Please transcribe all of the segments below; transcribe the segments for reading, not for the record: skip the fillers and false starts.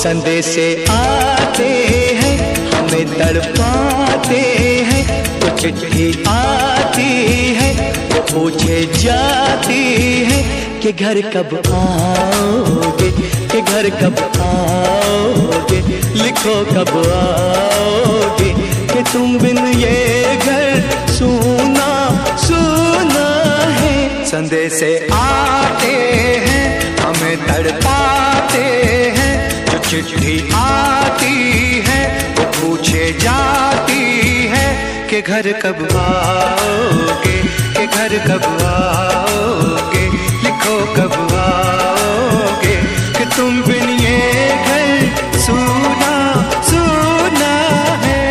संदेशे आते हैं हमें तड़पाते हैं, तो चिट्ठी आती है वो पूछे जाती है कि घर कब आओगे, कि घर कब आओगे, लिखो कब आओगे, कि तुम बिन ये घर सूना सूना है। संदेशे आते हैं हमें तड़पाते हैं, जो चिट्ठी आती है वो पूछे जाती है कि घर कब आओगे, कि घर कब आओगे, लिखो कब आओगे, कि तुम बिन ये घर सूना सूना है।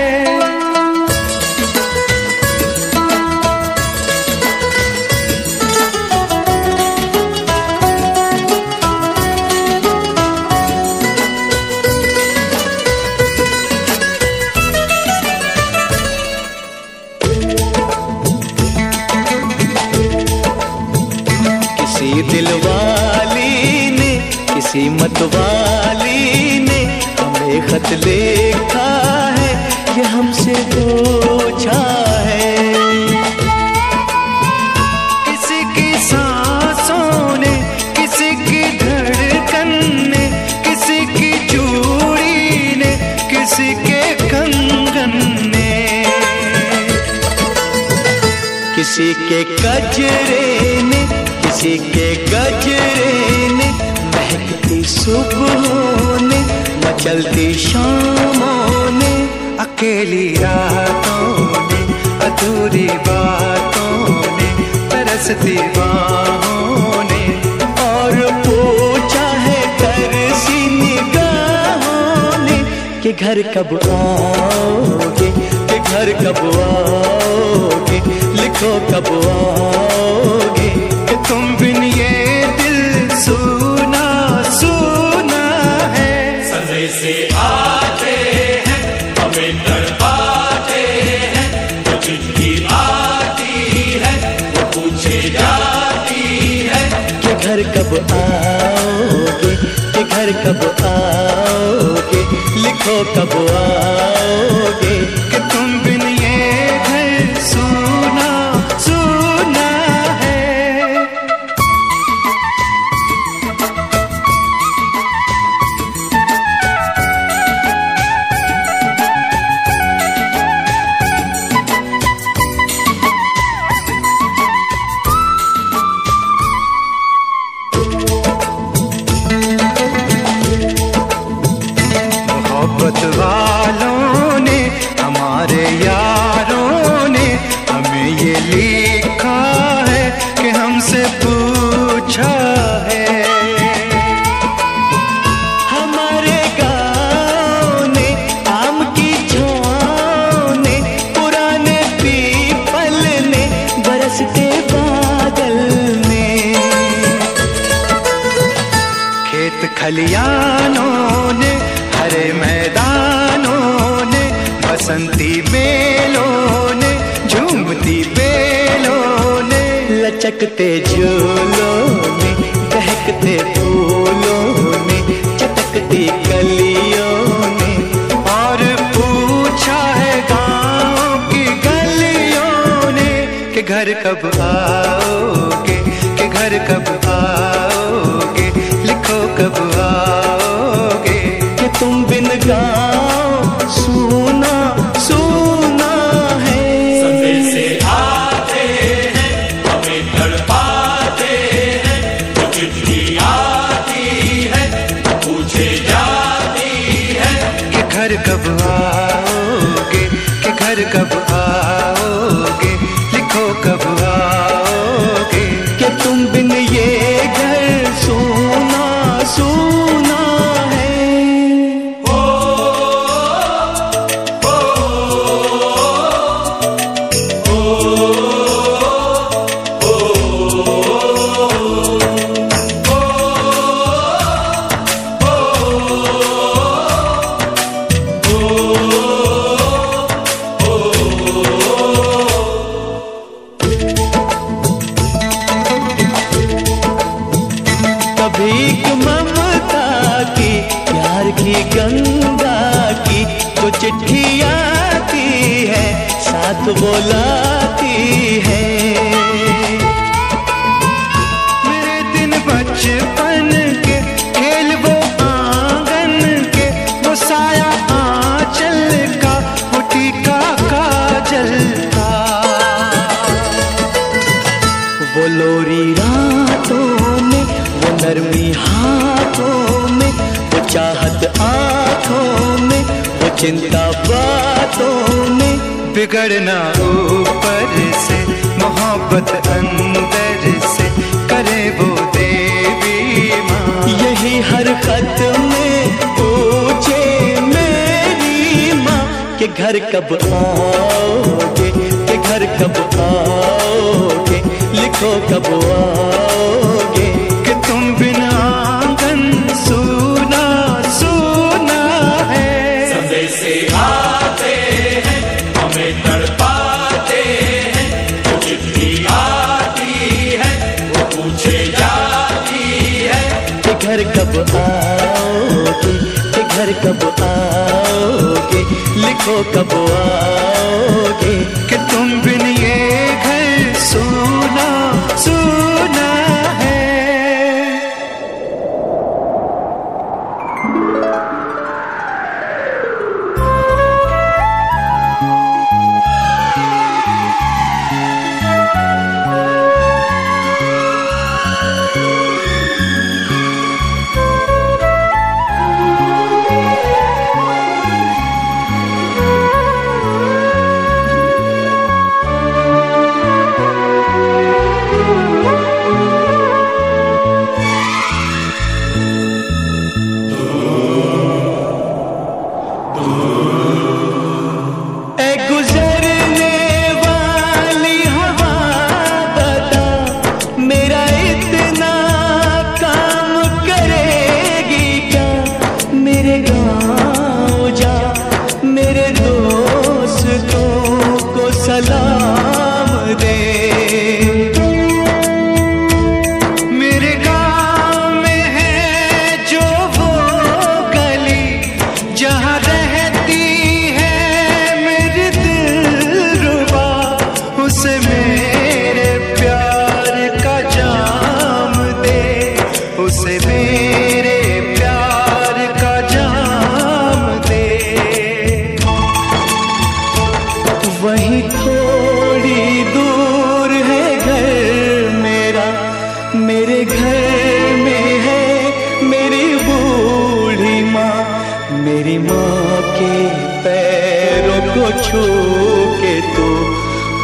किसी दिलवाली ने, किसी मतवाली ने हमें खत लिखा है, ये हमसे पूछा है। किसी की सांसों ने, किसी की धड़कन ने, किसी की चूड़ी ने, किसी के कंगन ने, किसी के गजरे ने, किसी के गजरे ने, महकती सुबहों ने, मचलती शामों ने, अकेली रातों ने, अधूरी बातों ने, तरसती बाहों ने, और पूछा है तरसी निगाहों ने कि घर कब आओगे, कि घर कब आओगे, लिखो कब आओगे, कि तुम बिन ये दिल सूना सूना है। संदेशे आते हैं हमें तड़पाते हैं, जो चिट्ठी आती है वो पूछे जाती है कि घर कब आओगे, कि घर कब आओगे, लिखो कब आओगे, कि तुम बिन ये घर सूना सूना है। मोहब्बत वालों ने, हमारे यारों ने हमें ये लिखा है कि हमसे पूछा है। हमारे गाँव ने, आम की छाँव ने, पुराने पीपल ने, बरसते बादल ने, खेत खलियानों ने, हरे मैदानों ने, बसंती बेलों ने, झूमती बेलों ने, लचकते झूलों ने, बहकते फूलों ने, चटकती कलियों ने, और पूछा है गाँव की गलियों ने कि घर कब आओगे, कि घर कब आओगे, लिखो कब आओगे, कि तुम बिन गाँव सूना सूना है। संदेशे आते हैं हमें तड़पाते हैं, जो चिट्ठी आती है पूछे जाती है कि घर कब आओगे, कि घर कब आओगे, लिखो कब आओगे, कि तुम बिन ये घर सूना सूना है। सखी गंगा की तो चिट्ठी आती है, साथ बुलाती है। मेरे दिन बचपन के खेल वो आंगन के, वो साया आंचल का, वो टीका काजल का, वो लोरी रातों में, वो नरमी हाथों में, वो चाहत आँखों में, वो चिंता बातों में। बिगड़ना ऊपर से, मोहब्बत अंदर से, करे वो देवी माँ। यही हर खत में पूछे मेरी माँ कि घर कब आओगे, कि घर कब आओगे, लिखो कब आओगे। कि तुम बिना आंगन सूना सूना है। संदेशे आते हैं, हमें तड़पाते हैं, वो चिट्ठी आती है, वो पूछे जाती है कि घर कब आओगे, कि घर कब आओगे, लिखो कब आओगे। कि तुम बिन ये घर सूना सूना है।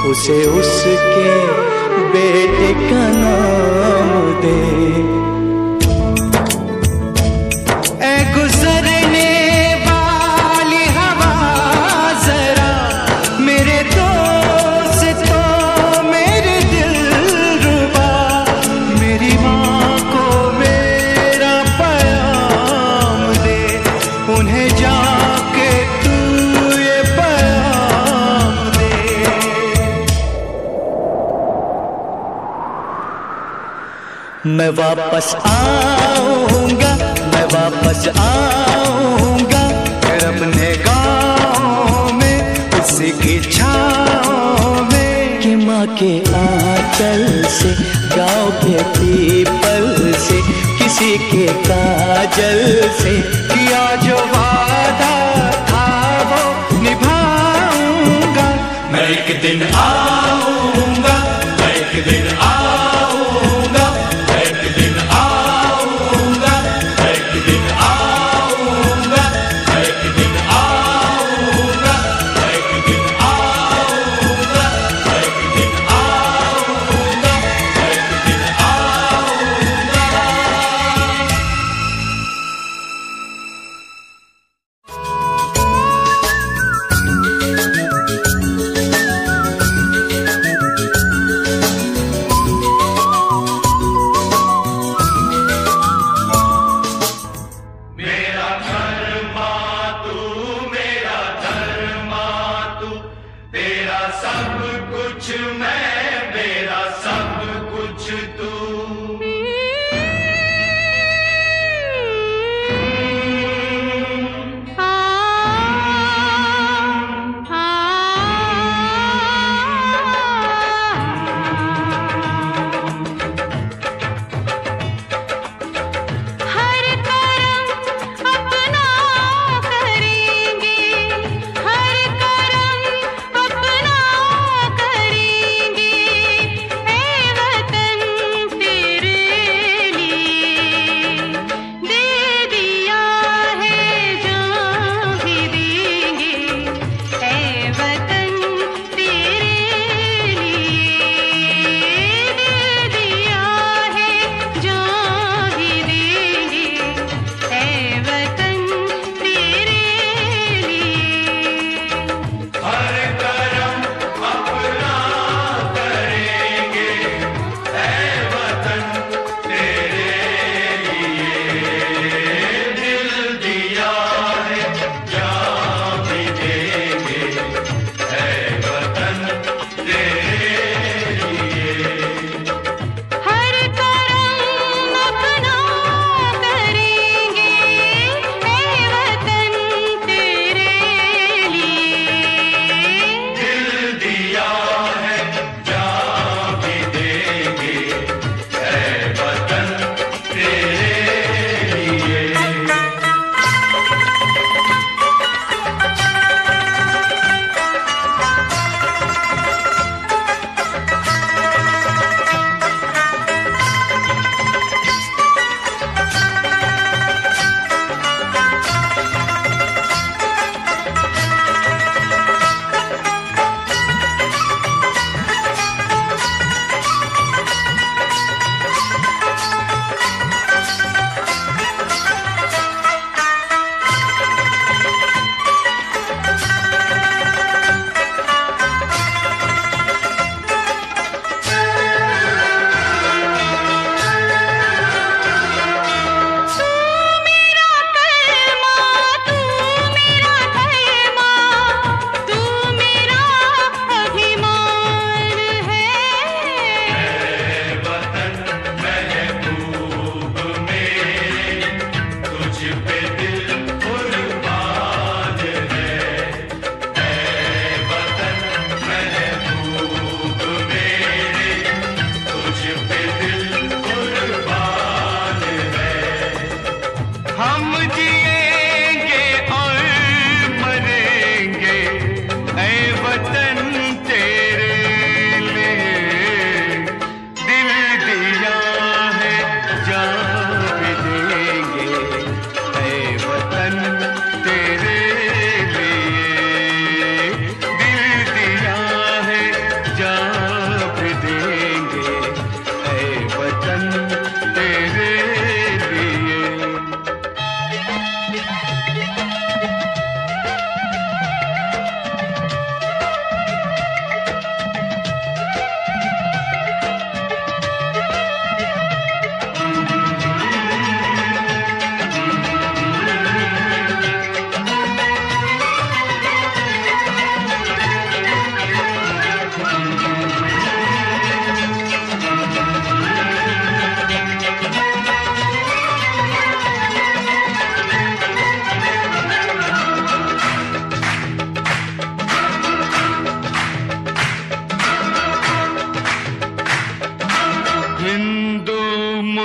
उसे उसके बेटे का नाम दे। ऐ गुजरने वाली हवा जरा मेरे दोस्तों मेरे दिलरुबा, मेरी माँ को मेरा पैगाम दे, उन्हें जाके तू ये पैगाम दे। मैं वापस आऊंगा, मैं वापस आऊंगा, फिर अपने गाँव में उसी की छाँव में। कि माँ के आंचल से, गाँव के पीपल से, किसी के काजल से, किया जो वादा था वो निभाऊंगा। मैं एक दिन आऊंगा, मैं एक दिन आऊंगा, मैं एक दिन आऊंगा, मैं एक दिन आऊंगा, मैं एक दिन आऊंगा, मैं एक दिन आऊंगा, मैं एक दिन आऊंगा, मैं एक दिन आऊंगा।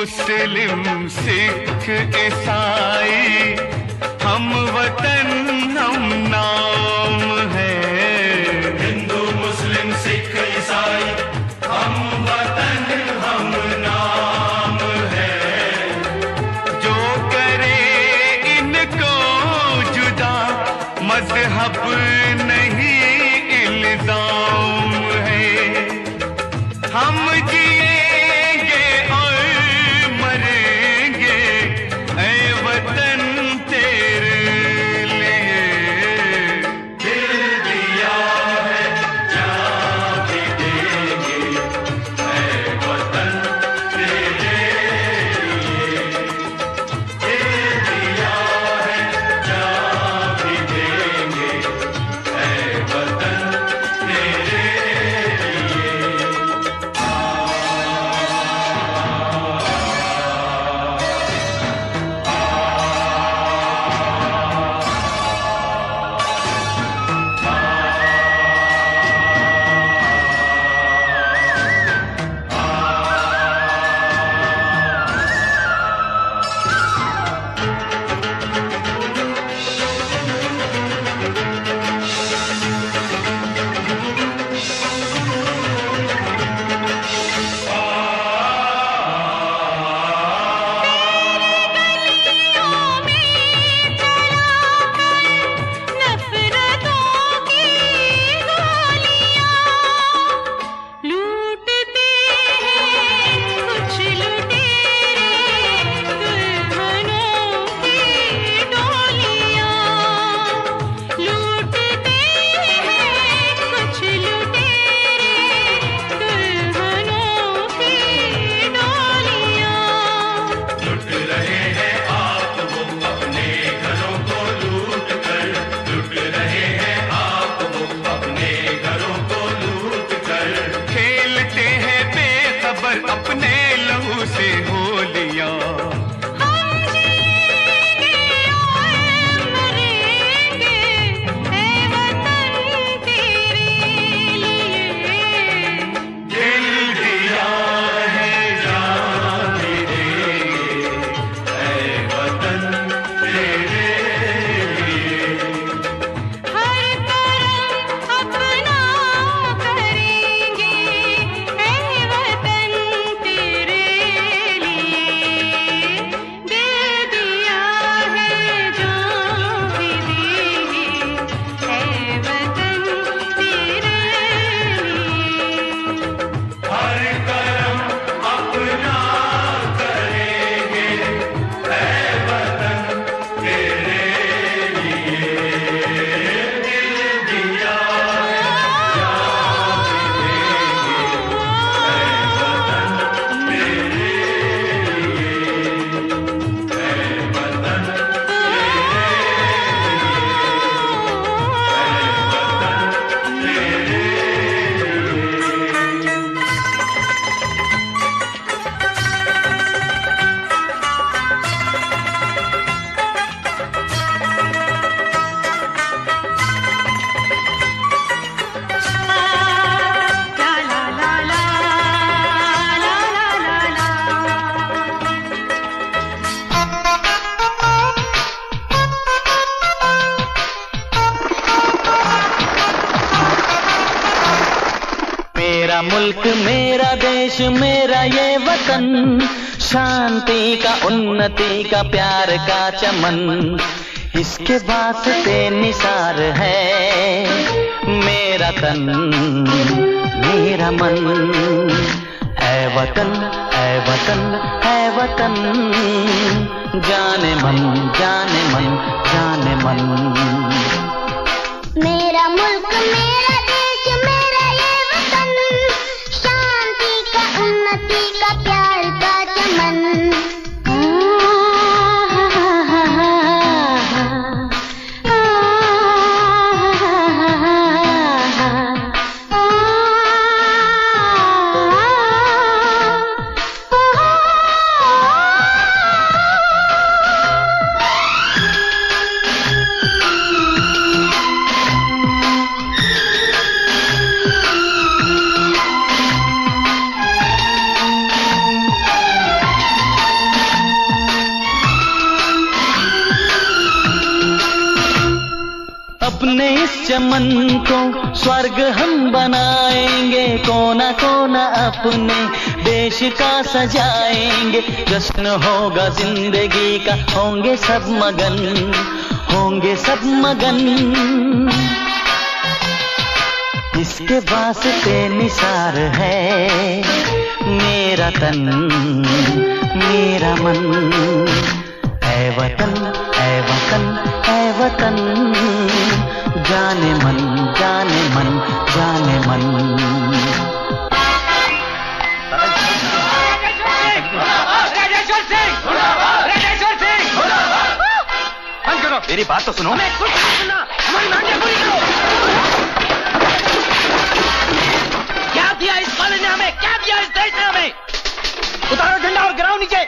मुस्लिम सिख ईसाई हम वतन हम नाम है। हिंदू मुस्लिम सिख ईसाई हम वतन हम नाम है। जो करे इनको जुदा मजहब नहीं इल्जाम है। हम जिएंगे और मरेंगे ऐ वतन तेरे लिए। दिल दिया है जान भी देंगे ऐ वतन तेरे लिए। दिल दिया है जान भी देंगे ऐ वतन तेरे लिए। अपने लहू से होलियां हम जिएंगे और मरेंगे ऐ वतन तेरे लिए। दिल दिया है जान भी देंगे ऐ वतन तेरे लिए। हर करम अपना करेंगे ऐ वतन तेरे लिए। दिल दिया है जान भी देंगे ऐ वतन तेरे लिए। हर करम अपना करेंगे ऐ वतन तेरे लिए। दिल दिया जान भी देंगे ऐ वतन तेरे लिए। ऐ वतन तेरे ला ला ला ला ला ला ला मेरा मुल्क मेरा देश मेरा ये वतन, शांति का उन्नति का प्यार का चमन, इसके वास्ते निसार है मेरा तन मेरा मन। ऐ वतन ऐ वतन ऐ वतन, जाने मन जाने मन जाने मन। मेरा मुल्क मेरा देश मेरा ये वतन, शांति का उन्नति का प्यार का चमन। चमन को स्वर्ग हम बनाएंगे, कोना कोना अपने देश का सजाएंगे। जश्न होगा जिंदगी का, होंगे सब मगन, होंगे सब मगन। इसके वास्ते निसार है मेरा तन मेरा मन। ऐ वतन ऐ वतन ऐ वतन, जाने मन जाने मन जाने मन। मेरी बात तो सुनो। हमारी मांगे पूरी करो। क्या दिया इस कॉलेज ने हमें, क्या दिया इस देश ने हमें? उतारो झंडा और गिराओ नीचे।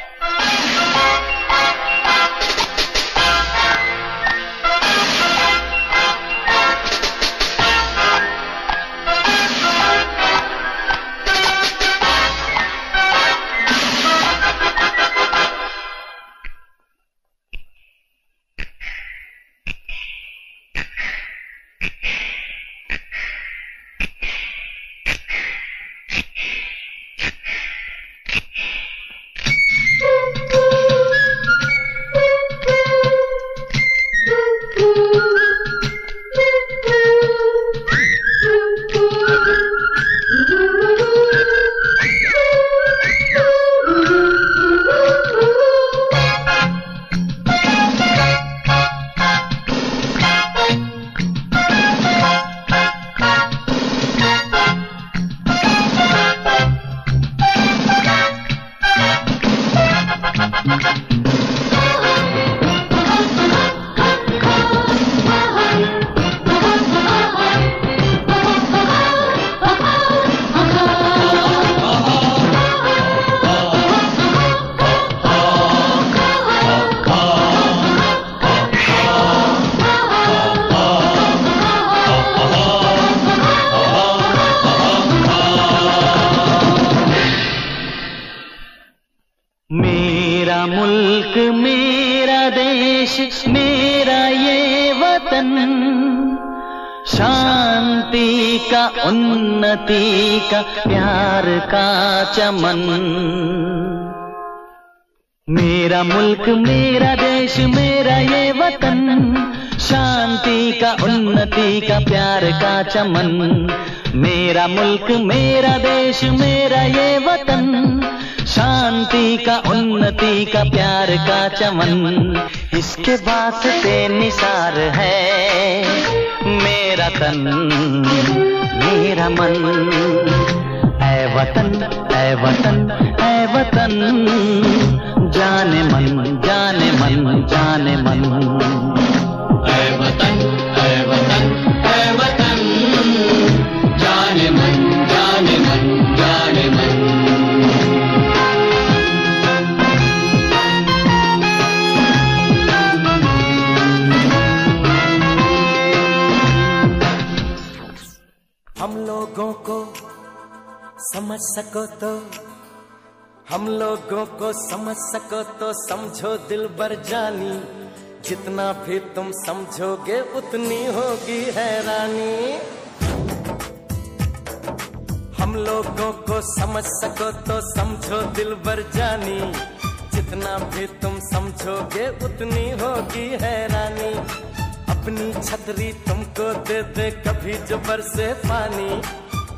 मेरा ये वतन, शांति का उन्नति का प्यार का चमन। मेरा मुल्क मेरा देश मेरा ये वतन, शांति का उन्नति का प्यार का चमन। मेरा मुल्क मेरा देश मेरा ये वतन, शांति का उन्नति का प्यार का चमन। इसके वास्ते निसार है मेरा तन मेरा मन। ऐ वतन ऐ वतन ऐ वतन, जाने मन जाने मन जाने मन। ऐ वतन ऐ वतन ऐ वतन, जाने मन जाने मन जाने मन। हम लोगों को समझ सको तो, हम लोगों को समझ सको तो समझो दिलबर जानी। जितना भी तुम समझोगे उतनी होगी हैरानी। हम लोगों को समझ सको तो समझो दिलबर जानी। जितना भी तुम समझोगे उतनी होगी हैरानी। अपनी छतरी तुमको दे दे कभी जो बरसे पानी,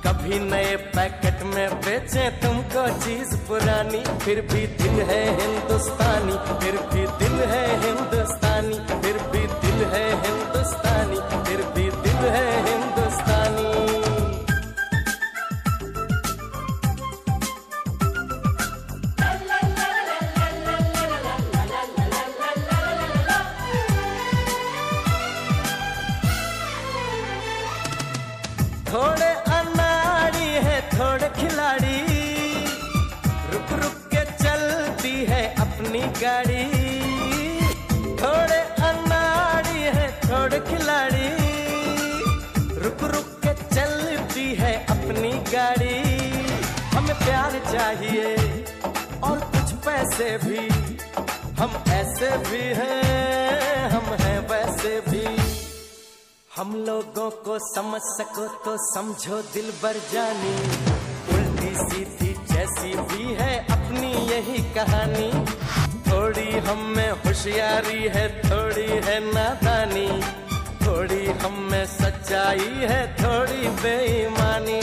कभी नए पैकेट में बेचे तुमको चीज पुरानी। फिर भी दिल है हिंदुस्तानी, फिर भी दिल है हिंदुस्तानी, फिर भी दिल है हिंदुस्तानी, फिर भी दिल है हिंदुस्तानी। थोड़े अनाड़ी है थोड़े खिलाड़ी, रुक रुक के चलती है अपनी गाड़ी। थोड़े अनाड़ी है थोड़े खिलाड़ी, रुक रुक के चलती है अपनी गाड़ी। हमें प्यार चाहिए और कुछ पैसे भी, हम ऐसे भी हैं हम हैं वैसे भी। हम लोगों को समझ सको तो समझो दिलबर जानी, उल्टी सीधी जैसी भी है अपनी यही कहानी। थोड़ी हम में होशियारी है, थोड़ी है नादानी, थोड़ी हम में सच्चाई है, थोड़ी बेईमानी।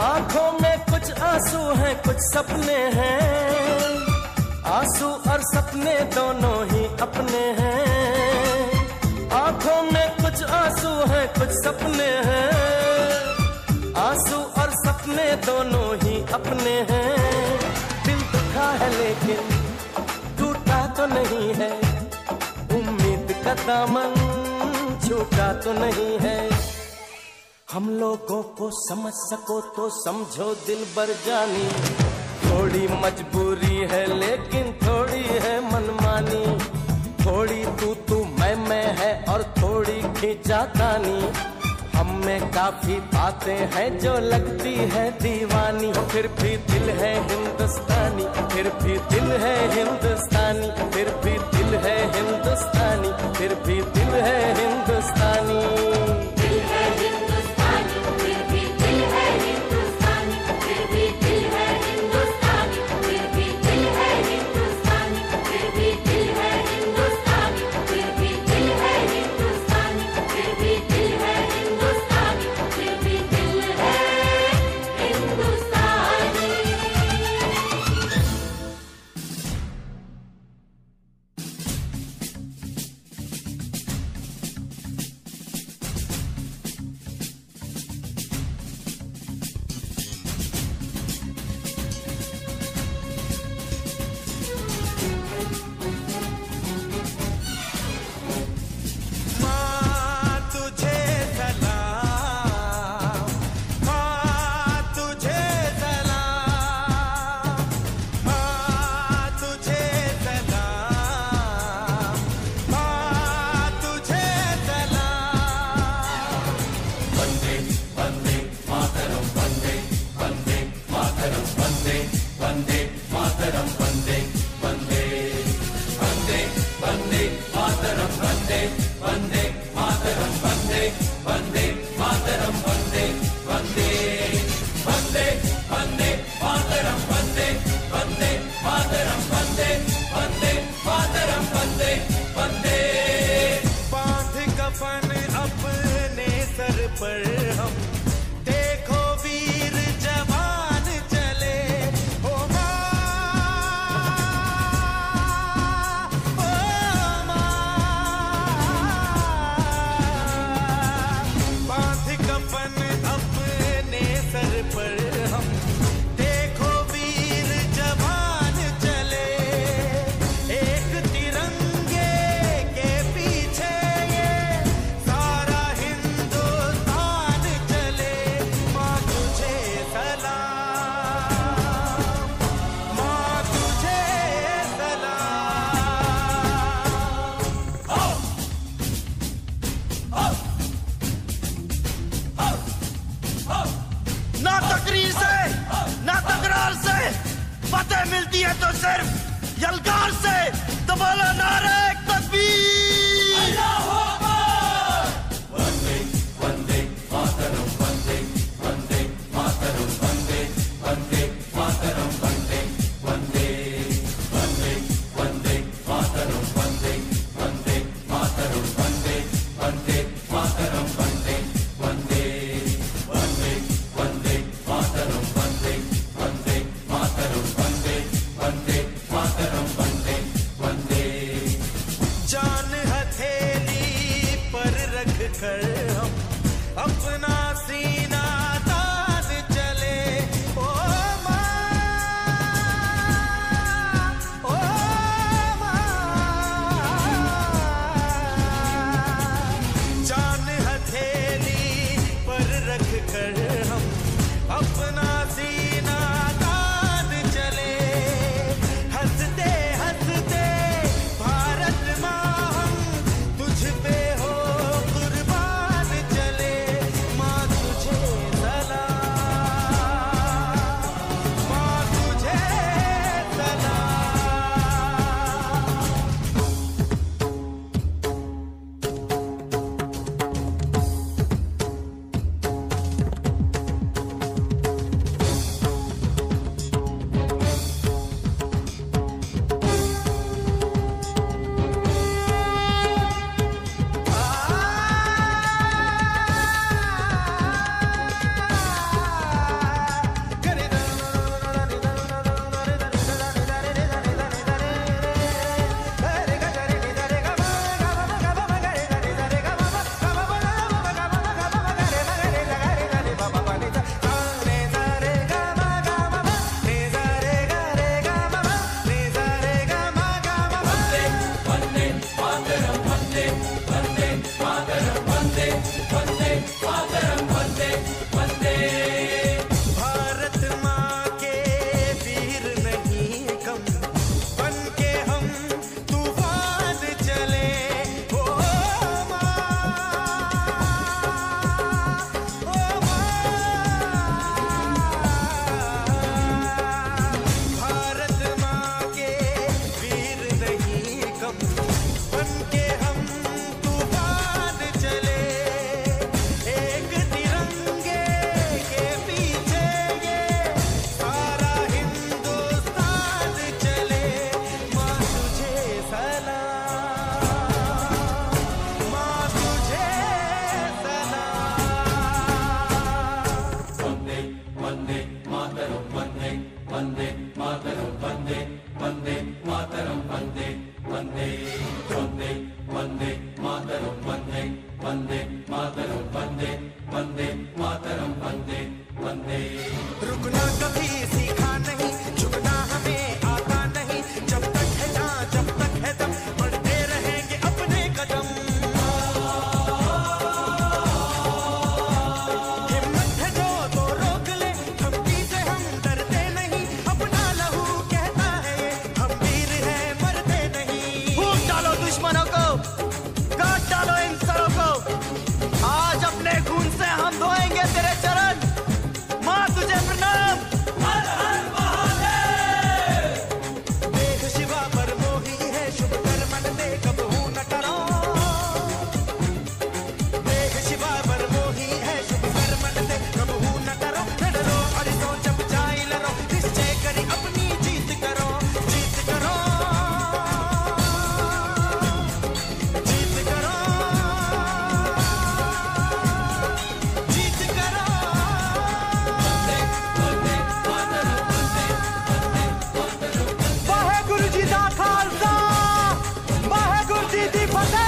आंखों में कुछ आंसू हैं, कुछ सपने हैं, आंसू और सपने दोनों ही अपने हैं। आंखों में कुछ आंसू हैं, कुछ सपने हैं, आंसू और सपने दोनों ही अपने हैं। दिल दुखा है लेकिन टूटा तो नहीं है, उम्मीद का दामन छूटा तो नहीं है। हम लोगों को समझ सको तो समझो दिलबर जानी, थोड़ी मजबूरी है लेकिन थोड़ी है मनमानी, थोड़ी तू मैं है और थोड़ी खींचातानी। हम में काफी बातें हैं जो लगती है दीवानी, फिर भी दिल है हिंदुस्तानी, फिर भी दिल है हिंदुस्तानी, फिर भी दिल है हिंदुस्तानी, फिर भी दिल है हिंदुस्तानी। मिलती है तो सिर्फ यलगार से। तो बोलो नारे तकबीर। अल्लाहू अकबर। वंदे वंदे मातरम, वंदे वंदे मातरम, वंदे वंदे मातरम, वंदे वंदे वंदे वंदे मातरम, वंदे वंदे मातरम, वंदे वंदे मातरम, वंदे वंदे वंदे वंदे मातरम, वंदे वंदे मातरम, वंदे वंदे मातरम, वंदे वंदे। जान है कर हम अपना सीना तान चले, हंसते हंसते भारत माँ हम तुझ पे हो कुर्बान चले। माँ तुझे सलाम, माँ तुझे सलाम। भारत माँ के वीर नहीं कम, बन के हम तूफान चले। ओ माँ, ओ भारत माँ के वीर नहीं कम, बन के हम तूफान चले। एक तिरंगे के पीछे ये सारा हिंदुस्तान चले। माँ तुझे सलाम, माँ तुझे रुकना कभी सीखा नहीं, झुकना हमें आता नहीं। जब तक है जान, जब तक है दम, बढ़ते रहेंगे अपने कदम। हिम्मत है जो तो रोक ले, धमकी से हम डरते नहीं। अपना लहू कहता है ये, हम वीर हैं मरते नहीं। फूंक डालो दुश्मनों को, काट डालो इन सरों को। आज अपने खून से हम धोएंगे तेरे चरण। माँ तुझे प्रणाम। हर हर महादेव। देख शिवा पर मोही है, शुभ कर मन दे कबहू न डरो। देख शिवा पर मोही है, शुभ कर मन दे कबहू न डरो। न डरो और तो जब जाए लड़ो, निश्चय करी अपनी जीत करो। जीत करो, जीत करो, जीत करो। वाहेगुरु जी दा खालसा, वाहेगुरु जी दी फतेह।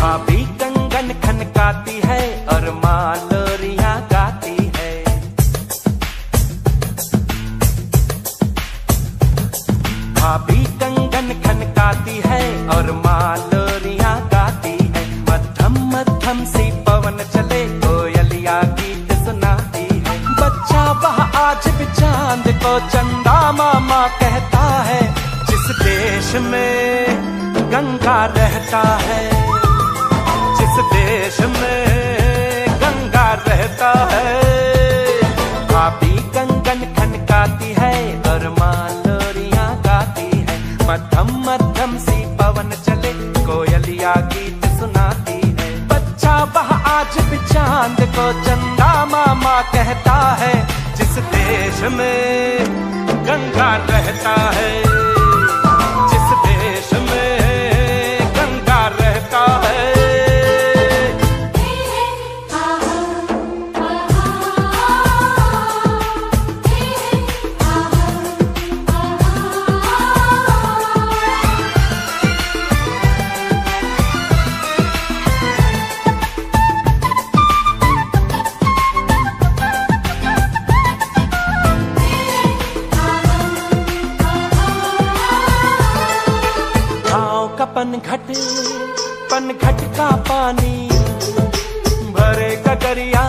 भाभी कंगन खनकाती है और माँ लोरियां गाती है। भाभी कंगन खनकाती है और माँ लोरियां गाती है। मध्यम मध्यम सी पवन चले, कोयलिया गीत सुनाती है। बच्चा वह आज भी चांद को चंदा मामा कहता है। जिस देश में गंगा रहता है, जिस देश में गंगा रहता है। भाभी कंगन खनकाती है और माँ लोरियां गाती मध्यम मध्यम सी पवन चले, कोयलिया गीत सुनाती है। बच्चा वह आज भी चांद को चंदा मामा कहता है, जिस देश में गंगा रहता है, जिस देश में गंगा रहता है। पनघट का पानी भरे गगरिया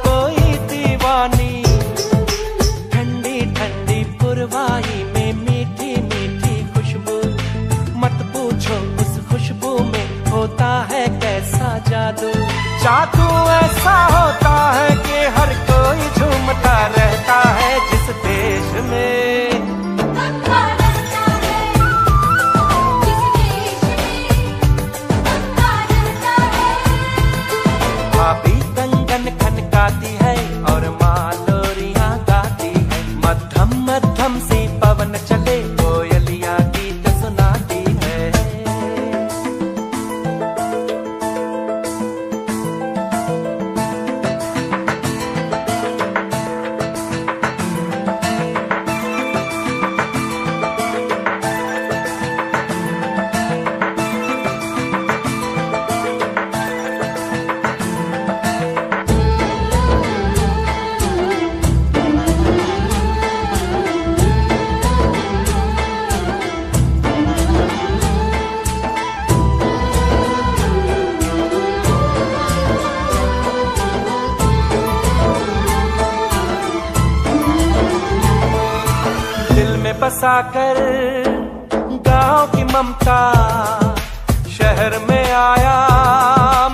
कोई दीवानी, ठंडी ठंडी पुरवाई में मीठी मीठी खुशबू, मत पूछो उस खुशबू में होता है कैसा जादू। जादू ऐसा होता है कि हर कोई झूमता रहता है, जिस देश में भाभी कंगन खनकाती है और माँ लोरियां गाती है। मध्यम मध्यम सी पवन चले, कोयलिया गीत सुनाती है। बसाकर गांव की ममता, शहर में आया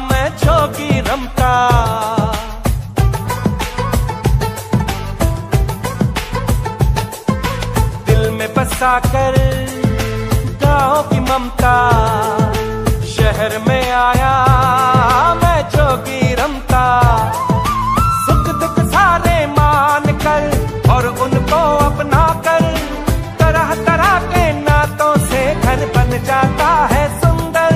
मैं जोगी रमता। दिल में बसाकर गांव की ममता, शहर में आया मैं जोगी रमता। सुख दुख सारे मान कर और उनको अपना कर, तरह तरह के नातों से घर बन जाता है सुंदर।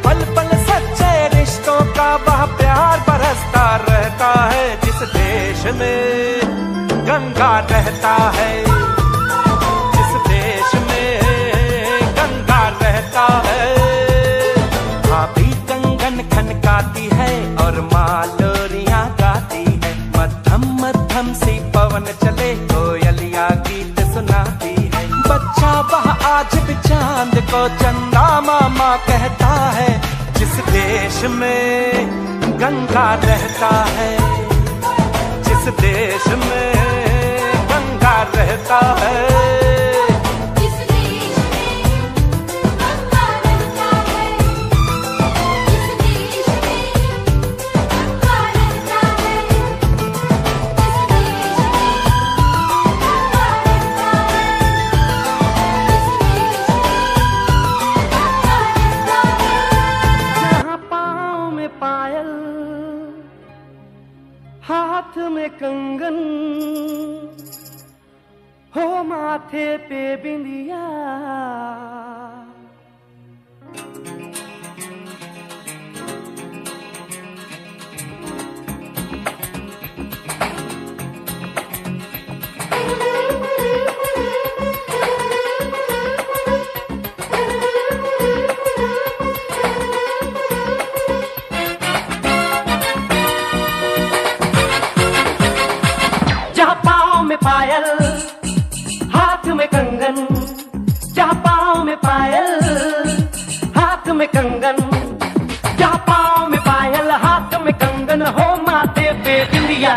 पल पल सच्चे रिश्तों का वह प्यार बरसता रहता है, जिस देश में गंगा रहता है, जिस देश में गंगा रहता है। भाभी कंगन खनकाती है और माँ लोरियां गाती है। मध्यम मध्यम सी पवन चले, कोयलिया गीत सुनाती है। बच्चा वह आज भी चांद को चंदा मामा कहता है, जिस देश में गंगा रहता है, जिस देश में गंगा रहता है। हाथ में कंगन हो, माथे पे बिंदिया, पायल हाथ में कंगन, जहाँ पाँव में पायल हाथ में कंगन, जहाँ पाँव में पायल हाथ में कंगन हो, माथे पे बिंदिया।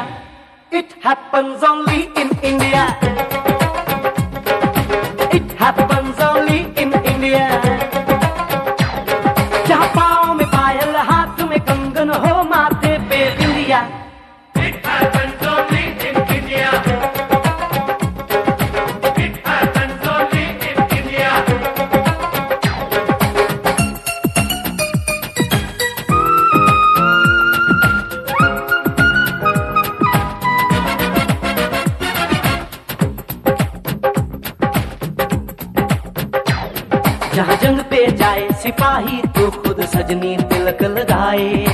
It happens only in India. It happens only in India. जहाँ पाँव में पायल हाथ में कंगन हो, माथे पे बिंदिया। It happens only in India. जहाँ जंग पे जाए सिपाही तो खुद सजनी तिलक लगाए।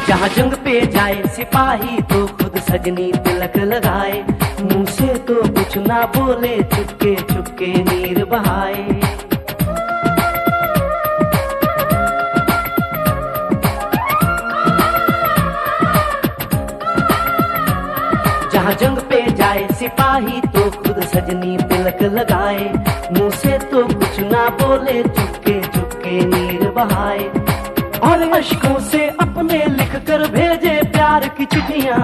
जहाँ जंग पे जाए सिपाही तो खुद सजनी तिलक लगाए। मुंह से तो कुछ ना बोले, चुपके चुपके नीर बहाए। जहाँ जंग पे जाए सिपाही तो खुद सजनी तिलक लगाए। मुंह से तो कुछ ना बोले, चुपके चुपके नीर बहाए। और अश्कों से अपने लिख कर भेजे प्यार की चिट्ठियां।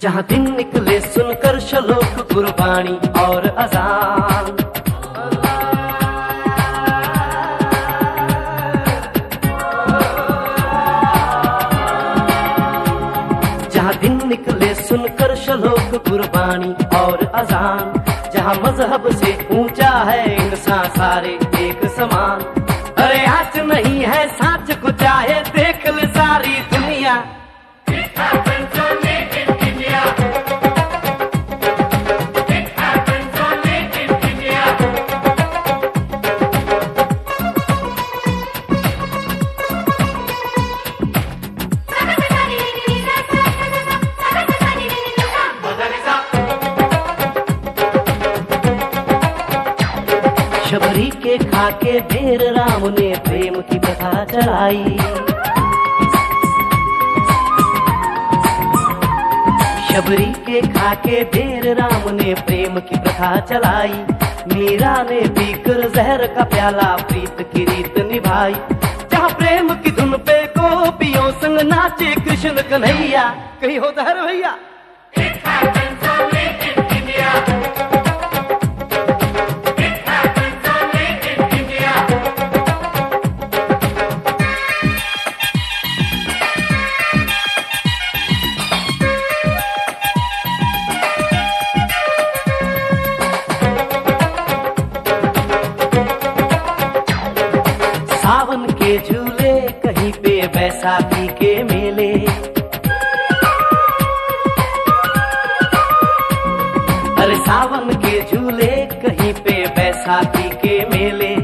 जहाँ दिन निकले सुनकर शलोक कुर्बानी और अजान। जहाँ दिन निकले सुनकर शलोक कुर्बानी और अजान। जहाँ मजहब से ऊंचा है इंसान सारे एक समान। अरे आज नहीं है साच को चाहे देख ले सारी दुनिया। शबरी के खाके ढेर राम ने प्रेम की कथा चलाई। शबरी के खाके ढेर राम ने प्रेम की प्रथा चलाई। मीरा ने पीकर जहर का प्याला प्रीत की रीत निभाई। जहाँ प्रेम की धुन पे गोपियों संग नाचे कृष्ण कन्हैया। कहीं होता है भैया। सावन के झूले कहीं पे बैसाखी के मेले। अरे सावन के झूले कहीं पे बैसाखी के मेले।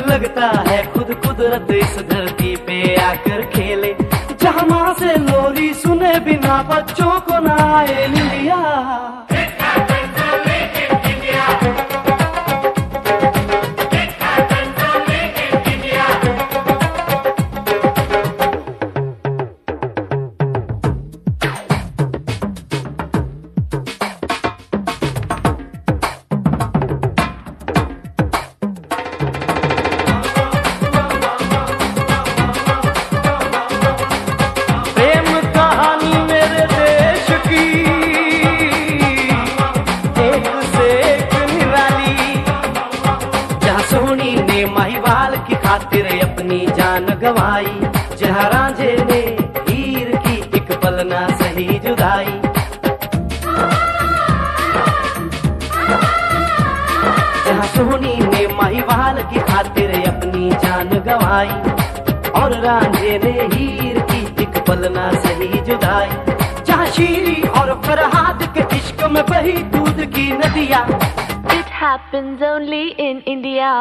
लगता है खुद कुदरत इस धरती पे आकर खेले। जहाँ माँ से लोरी सुने बिना बच्चों को ना आए निंदिया। अपनी जान गवाई। जहाँ रांझे ने हीर की एक पल ना सही जुदाई। जहाँ सोनी ने महिवाल की खातिर अपनी जान गवाई। और रांझे ने हीर की एक पल ना सही जुदाई। जहाँ शीरी और फरहाद के इश्क में बही दूध की नदियाँ। It happens only in India.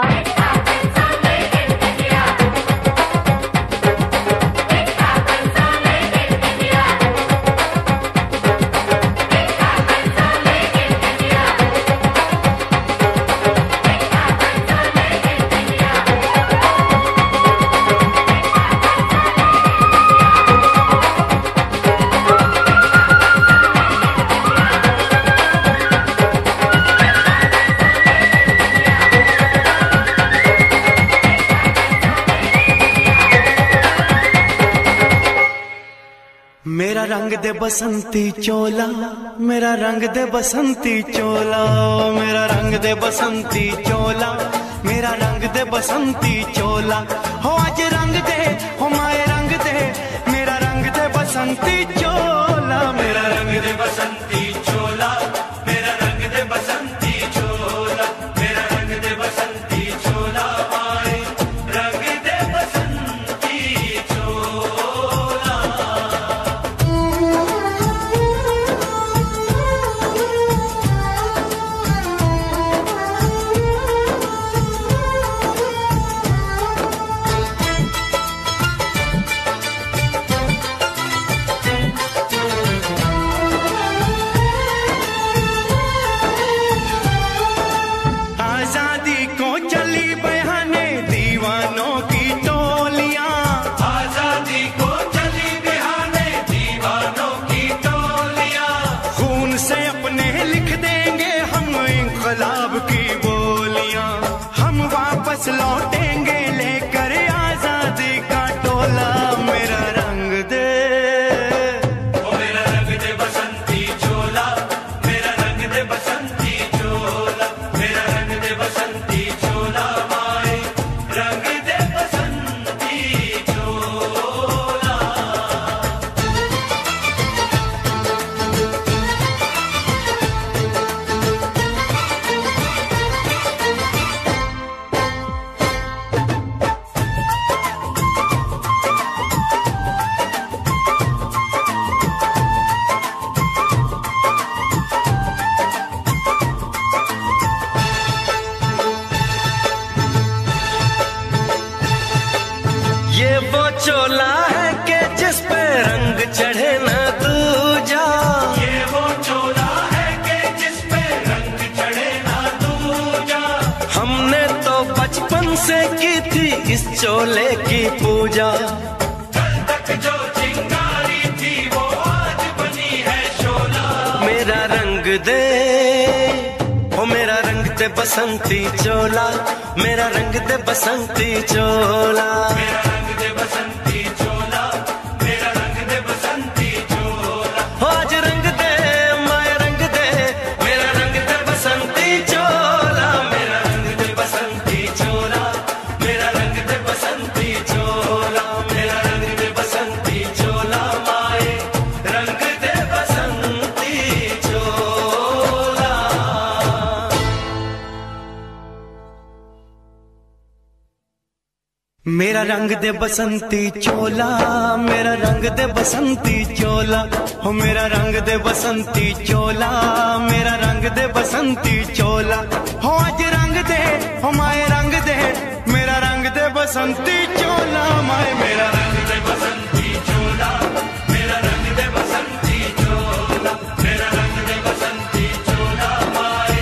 मेरा रंग दे बसंती चोला, मेरा रंग दे बसंती चोला, मेरा रंग दे बसंती चोला, मेरा रंग दे बसंती चोला, हो आज रंग दे, हो माए रंग दे, मेरा रंग दे बसंती चोला, मेरा रंग दे बसंती चोला, मेरा रंग दे बसंती चोला, मेरा रंग दे बसंती चोला, माए रंग दे बसंती चोला। आजादी को चली बहाने दीवानों की टोलियां, आजादी को चली बहाने दीवानों की टोलियां, खून से अपने लिख देंगे हम इंकलाब की बोलियां, हम वापस लौटेंगे लेकर आजादी का टोला, मेरा रंग दे, ओ मेरा रंग दे बसंती चोला, मेरा रंग दे बसंती चोला, मेरा रंग दे बसंती चोला, माए रंग दे बसंती चोला। ये वो चोला है कि जिस पे रंग चढ़े न दूजा, ये वो चोला है कि जिस पे रंग चढ़े न दूजा, हमने तो बचपन से की थी इस चोले की पूजा, कल तक जो चिंगारी थी वो आज बनी है शोला, मेरा रंग दे, ओ मेरा रंग दे बसंती चोला, मेरा रंग दे बसंती चोला, मेरा रंग दे बसंती चोला, मेरा रंग दे बसंती चोला, हो आज रंग दे, माया रंग दे, मेरा रंग दे बसंती चोला, मेरा रंग दे बसंती चोला, मेरा रंग दे बसंती चोला, मेरा रंग दे बसंती चोला, माए रंग दे बसंती चोला। मेरा रंग दे बसंती चोला, मेरा रंग दे बसंती चोला, हो मेरा रंग दे बसंती चोला, मेरा रंग दे बसंती चोला, हो आज रंग दे, हो माए रंग दे, मेरा रंग दे बसंती चोला, माए मेरा रंग दे बसंती चोला, मेरा रंग दे बसंती चोला, मेरा रंग दे बसंती चोला, माए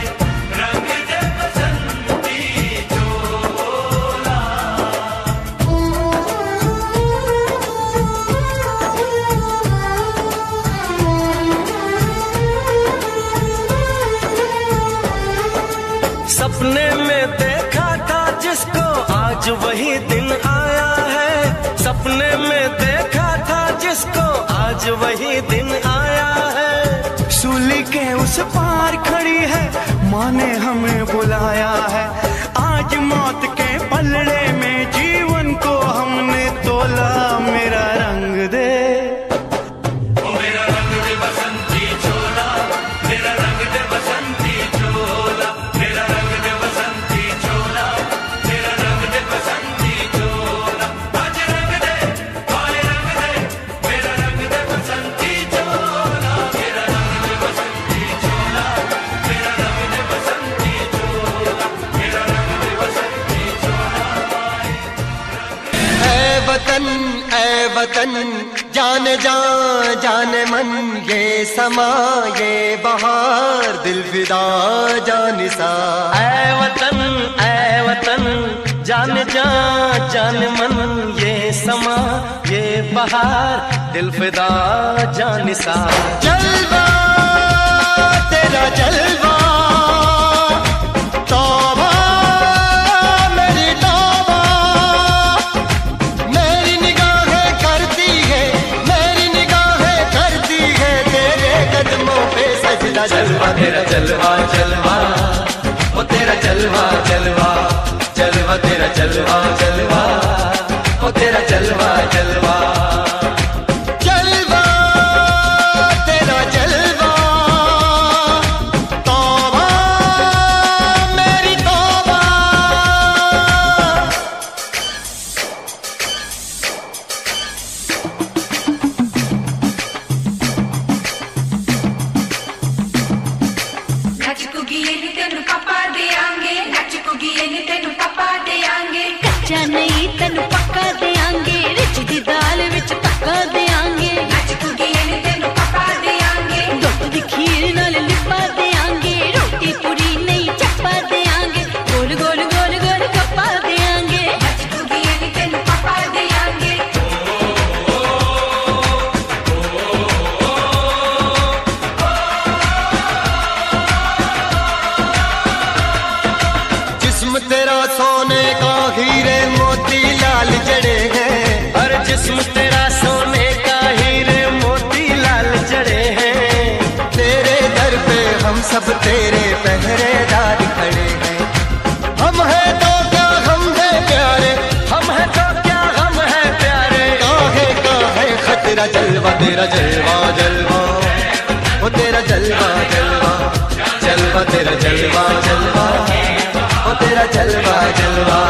रंग दे बसंती चोला। सपने में देखा था जिसको आज वही दिन आया है, सपने में देखा था जिसको आज वही दिन आया है, सूली के उस पार खड़ी है माँ ने हमें बुलाया है, आज मौत के पलड़े में जीवन को हमने तोला, मेरा रंग दे, ओ मेरा रंग दे बसंती चोला, मेरा रंग दे बसंती चोला, मेरा रंग दे बसंती चोला, मेरा रंग दे बसंती चोला, आज रंग दे, माए रंग दे, मेरा रंग दे बसंती चोला, मेरा रंग दे बसंती चोला, मेरा रंग दे बसंती चोला, मेरा रंग दे बसंती चोला, ऐ वतन जान जान मन, ये समा ये बहार दिल फिदा जानिसा, ऐ वतन जान जान मन, ये समा ये बहार दिल फिदा जानिसा, जलवा तेरा जलवा, तौबा मेरी तौबा, मेरी निगाहें करती है, मेरी निगाहें करती है तेरे कदमों पे सजदा, जलवा तेरा जलवा जलवा, ओ तेरा जलवा जलवा, जलवा तेरा जलवा जलवा, ओ तेरा जलवा जलवा। जलवा तेरा जलवा, तौबा मेरी तौबा। कच्चा नहीं तेन पक्का देंगे, रिच दी दाल विच पक्का देंगे। दुध दी खीर नाल लिपा देंगे, रोटी पूरी नहीं चप्पा देंगे। गोल गोल गोल गोल कप्पा देंगे। जिस्म तेरा सोने का हीरे मोती लाल जड़े हैं, हर जिस्म तेरा सोने का हीरे मोती लाल जड़े हैं। तेरे दर पे हम सब तेरे पहरेदार खड़े हैं। हम हैं तो क्या हम हैं प्यारे, हम है तो क्या हम है प्यारे। काहे काहे खतरा। जलवा तेरा जलवा जलवा, ओ तेरा जलवा जलवा। जलवा तेरा जलवा जलवा, ओ तेरा जलवा जलवा।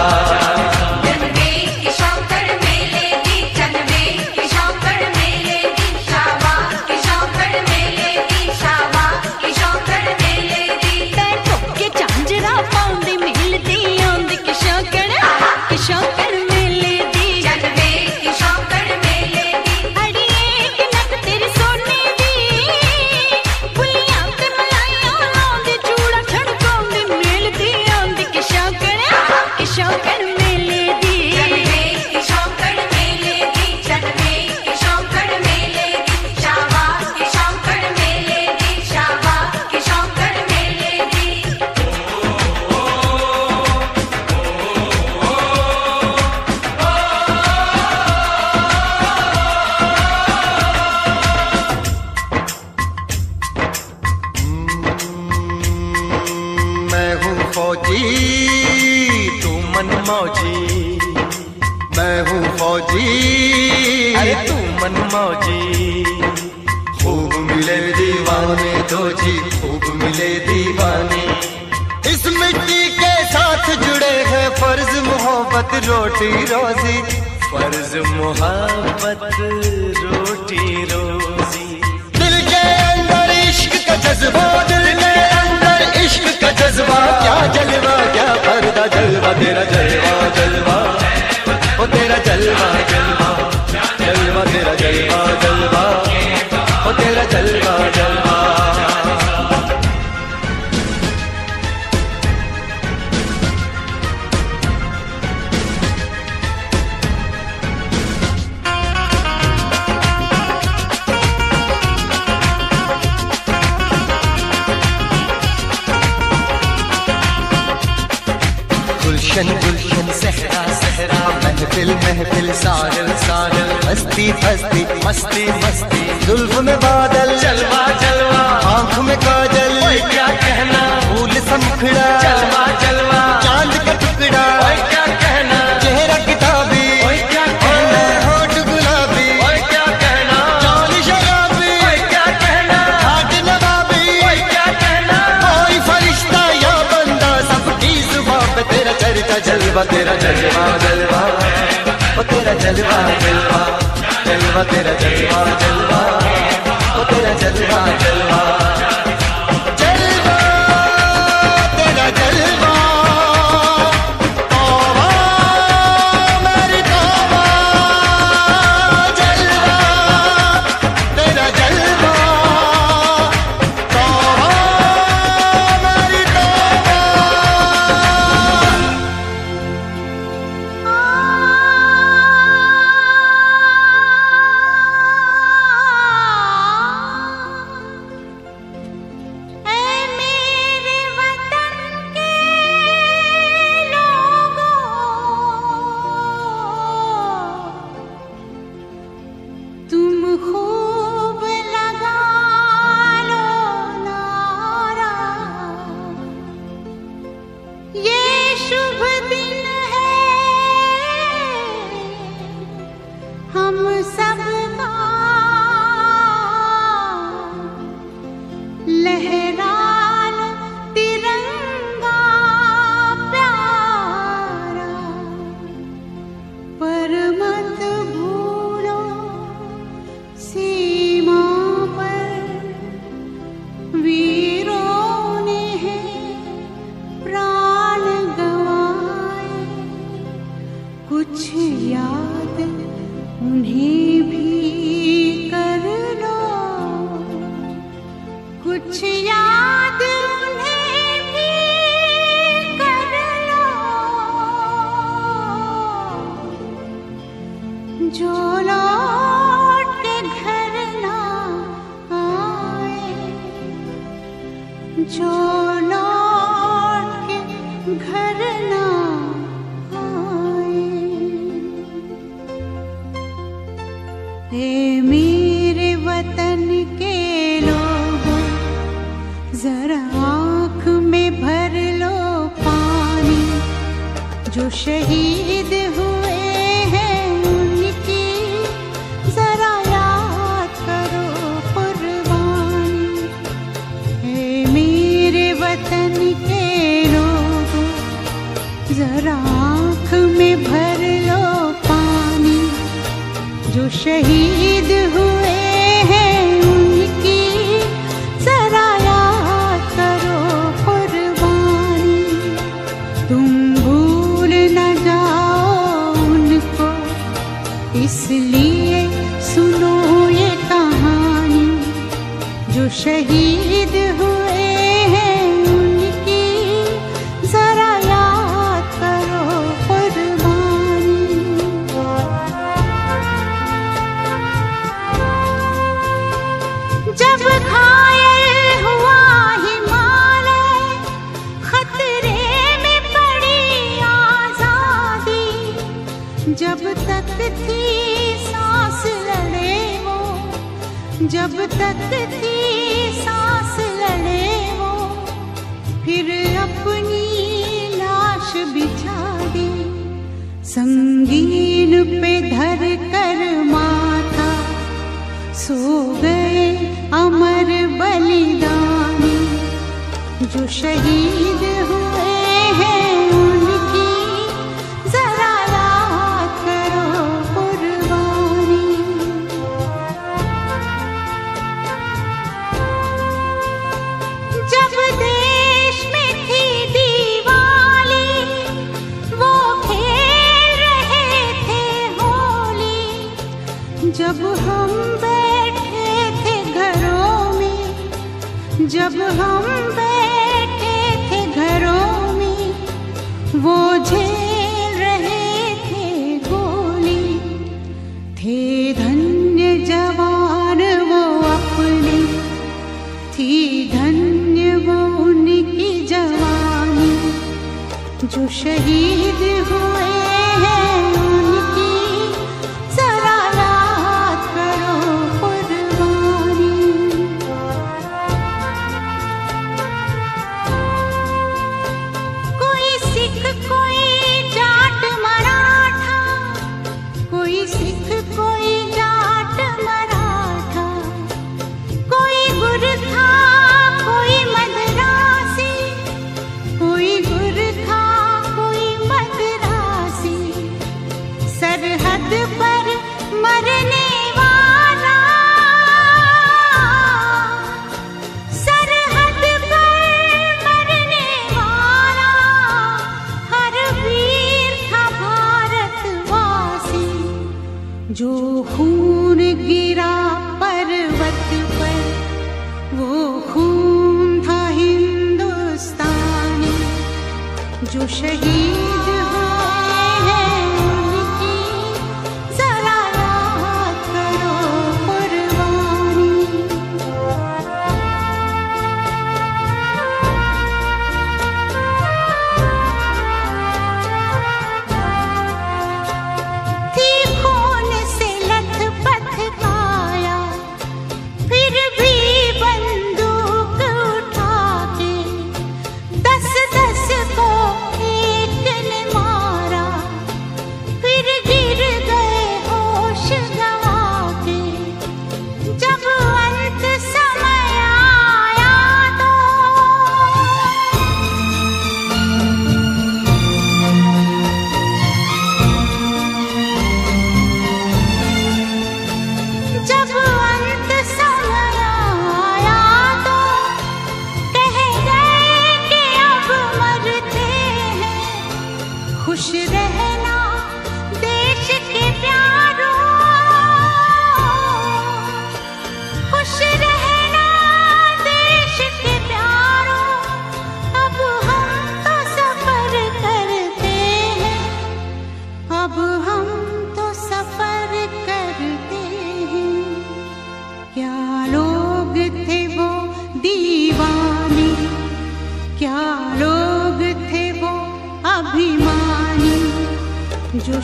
फौजी तू मन मौजी, मैं हूँ फौजी, अरे तू मन मौजी। खूब मिले दीवाने दो जी, खूब मिले दीवाने। इस मिट्टी के साथ जुड़े हैं फर्ज मोहब्बत रोटी रोजी। फर्ज मोहब्बत रोटी रोजी। दिल के अंदर इश्क का जज्बा, दिल के अंदर इश्क का जज्बा। क्या जलवा क्या पर्दा, जलवा तेरा जलवा जलवा, ओ तेरा जलवा जलवा। जलवा तेरा जलवा जलवा, ओ तेरा जलवा जलवा। गुलशन गुलशन सहरा सहरा, महफिल महफिल साहिल साहिल। मस्ती मस्ती मस्ती मस्ती, जुल्फ में बादल, जलवा जलवा। आंख में काजल, ओए क्या कहना, फूल समखड़ा। जलवा जलवा। चांद का टुकड़ा, ओए क्या कहना, चेहरा किताबी। ओए क्या कहना, होठ गुलाबी। ओए क्या कहना, चाल शराबी। ओए क्या कहना, हाथ नवाबी। ओए क्या कहना। कोई फरिश्ता या बंदा, सबकी जुबान पे तेरा चर्चा। जलवा तेरा जलवा जलवा, ओ तेरा जलवा जलवा। जलवा तेरा जलवा जलवा, ओ तेरा जलवा जलवा। जलवा तेरा जलवा, तौबा मेरी तौबा। जलवा तेरा जलवा, तौबा मेरी तौबा। कुछ याद उन्हें भी कर लो, कुछ याद उन्हें भी कर लो, जो लौट के घर ना आए, जो लौट के घर ना ए मेरे वतन के लोगों, जरा आँख में भर लो पानी, जो शहीद हुए हैं उनकी जरा याद करो कुर्बानी। ए मेरे वतन के लोगों, जरा आँख में भर लो पानी, जो शहीद हुए हैं उनकी जरा याद करो कुर्बानी। तुम भूल न जाओ उनको, इसलिए सुनो ये कहानी, जो शहीद हुए हैं उनकी जरा याद करो कुर्बानी। जब घायल हुआ हिमालय, खतरे में पड़ी आजादी, जब तक थी सांस लड़े वो, जब तक थी सांस लड़े वो, फिर अपनी लाश बिछा दी, संगीन पे धर कर माथा, सो गए अमर बलिदानी, जो शहीद हुए हैं उनकी जरा याद करो कुर्बानी। जब देश में थी दिवाली, वो खेल रहे थे होली, जब हम जब हम बैठे थे घरों में, वो झेल रहे थे गोली, थे धन्य जवान वो अपने, थी धन्य वो उनकी जवानी, जो शहीद हुए हैं उनकी जरा याद करो कुर्बानी। कोई जाट मराठा, कोई सिख कोई जाट मराठा, कोई गुरखा कोई मद्रासी, कोई गुरखा कोई मद्रासी, सरहद पर मरने वाला, सरहद पर मरने वाला, हर वीर था भारतवासी, जो खून गिरा पर्वत पर, वो खून था हिंदुस्तानी, जो शहीद हुए हैं उनकी जरा याद करो कुर्बानी। थी खून से लथपथ काया, फिर भी बंदूक उठा के 10-10 को एक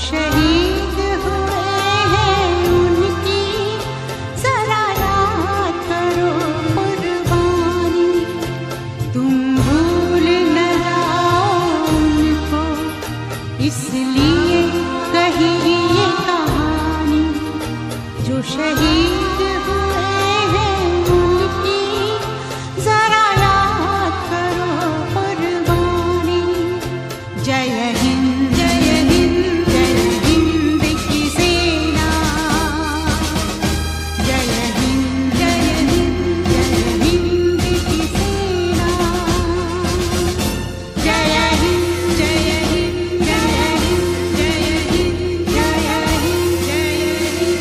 शहीद हुए हैं उनकी जरा याद करो कुर्बानी। तुम भूल न जाओ उनको, इसलिए कही ये कहानी। जो शहीद हुए हैं उनकी जरा याद करो कुर्बानी। जय हिंद जय हिंद जय हिंद की सेना। जय हिंद जय हिंद जय हिंद की सेना। जय हिंद जय हिंद जय हिंद जय हिंद जय हिंद जय हिंद।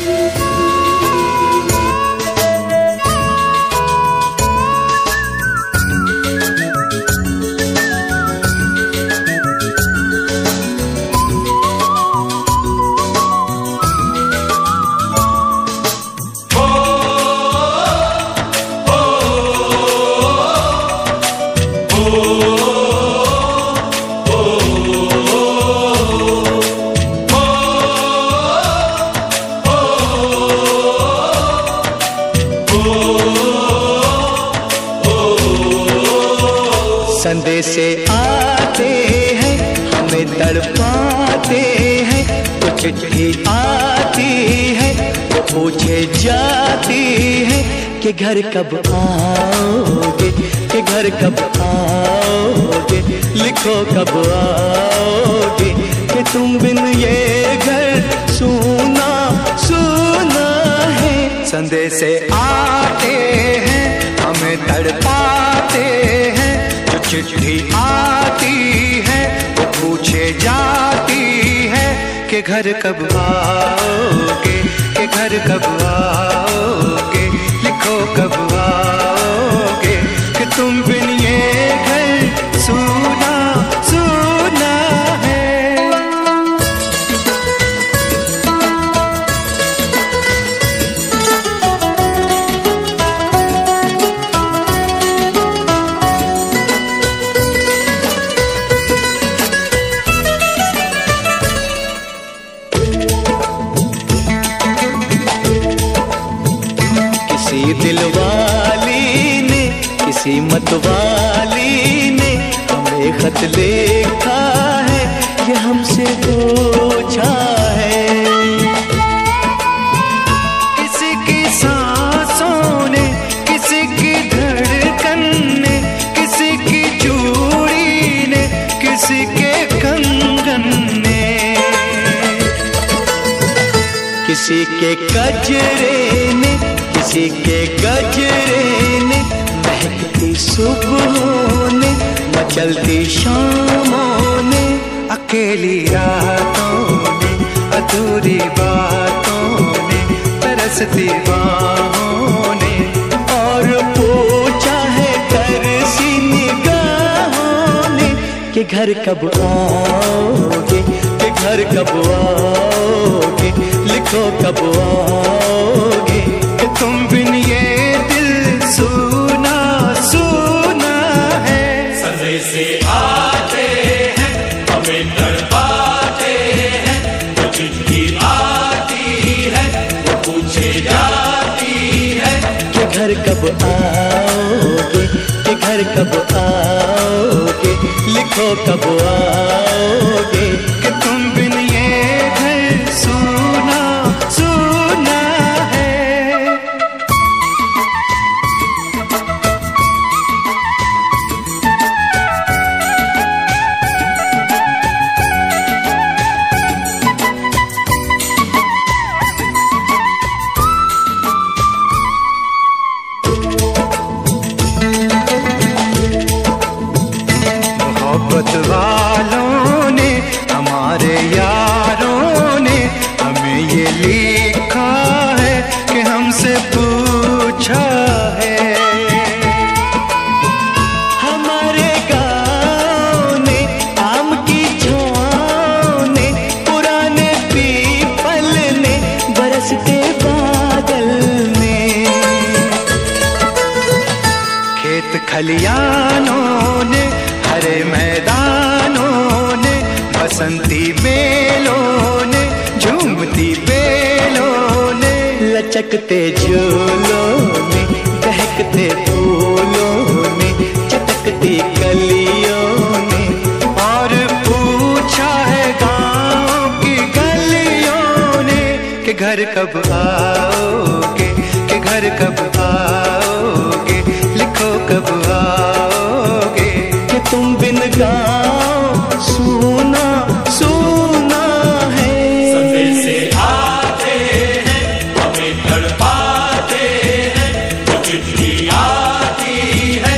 संदेशे आते हैं हमें तड़पाते हैं, तो चिट्ठी आती है वो पूछे जाती है कि घर कब आओगे, कि घर कब आओगे, लिखो कब आओगे, कि तुम बिन ये घर सूना सूना है। संदेशे आते हैं हमें तड़पाते हैं, चिट्ठी आती है वो पूछे जाती है कि घर कब आओगे, कि घर कब आओगे, लिखो कब आओगे, कि तुम बिन ये घर सूना सूना है। किसी दिलवाली ने, किसी मतवाली ने हमें खत लिखा है, ये हमसे पूछा है। किसी की सांसों ने, किसी की धड़कन ने, किसी की चूड़ी ने, किसी के कंगन ने, किसी के गजरे ने, किसी के गजरे ने, महकती सुबहों ने, मचलती शामों ने, अकेली रातों ने, अधूरी बातों ने, तरसती बाहों ने, और पूछा है तरसी निगाहों ने कि घर कब आओगे, कि घर कब आओगे, लिखो कब आओगे, कि तुम बिन ये दिल सूना सूना है। संदेशे आते हैं हमें तड़पाते हैं, तो चिट्ठी आती है वो पूछे जाती है कि घर कब आओगे, कि घर कब आओगे, लिखो कब आओगे, कि तुम बिन ये घर सूना सूना है। मोहब्बत वालों ने, हमारे यारों ने हमें ये लिखा है कि हमसे पूछा है। हमारे गाँव ने, आम की छाँव ने, पुराने पीपल ने, बरसते बादल ने, खेत खलियानों ने, हरे मैदानों ने, बसंती बेलों ने, लटकते झूलों में, बहकते फूलों में, चटकती कलियों ने, और पूछा है गाँव की गलियों ने कि घर कब आओगे, कि घर कब आओगे, लिखो कब आओगे, कि तुम बिन गाँव सूना सूना है। संदेशे आते हैं हमें तड़पाते हैं, वो चिट्ठी आती है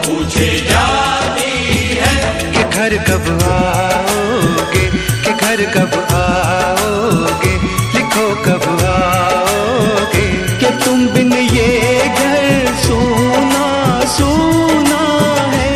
पूछे जाती है कि घर कब आओगे, कि घर कब आओगे, लिखो कब आओगे, कि तुम बिन ये घर सूना सूना है।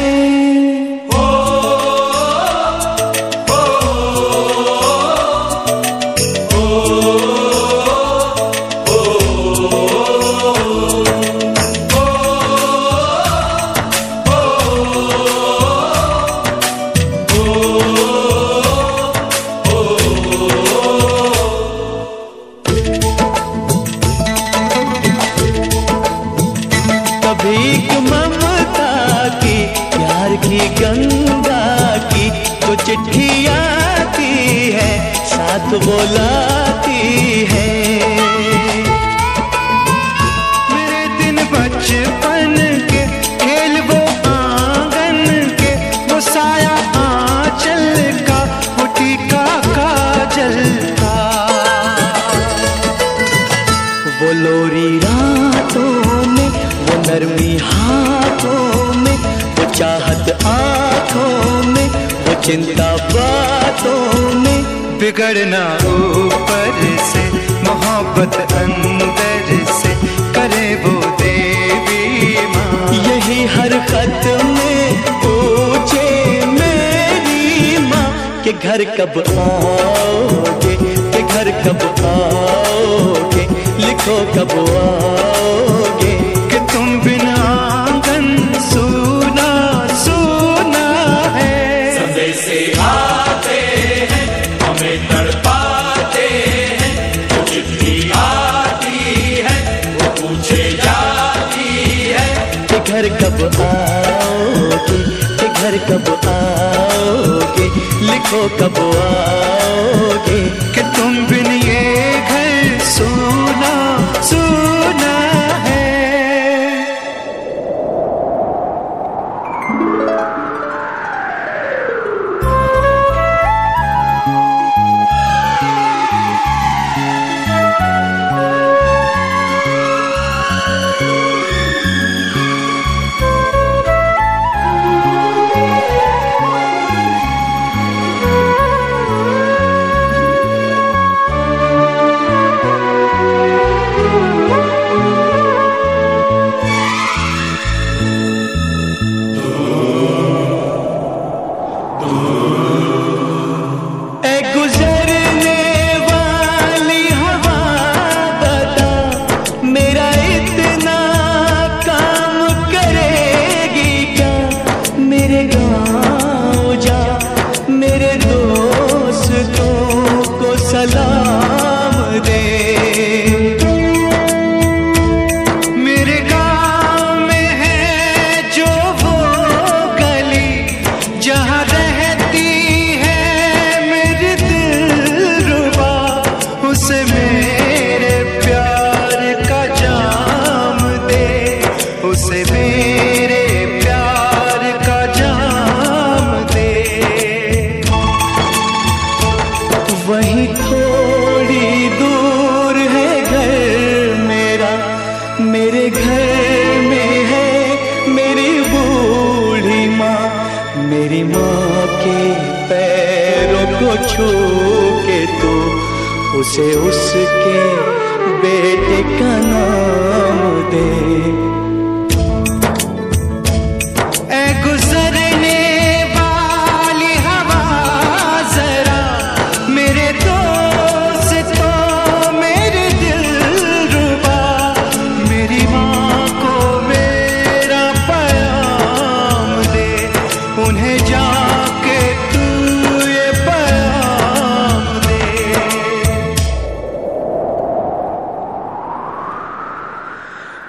भीख ममता की, प्यार की गंगा की, तो चिट्ठी आती है साथ बुलाती है। मेरे दिन बचपन के खेल वो आंगन के, वो साया आंचल का, वो टीका काजल का, वो लोरी रातों में, वो नरमी हाथों में, वो चाहत आँखों में, वो चिंता बातों में, बिगड़ना ऊपर से, मोहब्बत अंदर से, करे वो देवी माँ। यही हर खत में पूछे मेरी माँ कि घर कब आओगे, कि घर कब आओगे, लिखो कब आओगे, कि तुम बिना आंगन सूना सूना है। संदेशे आते हैं हमें तड़पाते हैं, वो चिट्ठी आती है वो पूछे जाती है कि घर कब आओगे, कि घर कब आओगे, लिखो कब आओगे, कि तुम बिन ये घर सूना सूना है। सलाम दे, मेरे गाँव में है जो वो गली जहाँ रहती है मेरी दिलरुबा, उसे मेरे प्यार का जाम दे, उसे मेरे प्यार का जाम दे। वहीं थोड़ी दूर है घर मेरा, मेरे घर में है मेरी बूढ़ी माँ, मेरी माँ के पैरों को छू के तू उसे उसके बेटे का नाम दे। ऐ गुजरने वाली हवा जरा मेरे दोस्तों मेरे दिलरुबा, मेरी माँ को मेरा पैगाम दे, उन्हें जाके तू ये पैगाम दे।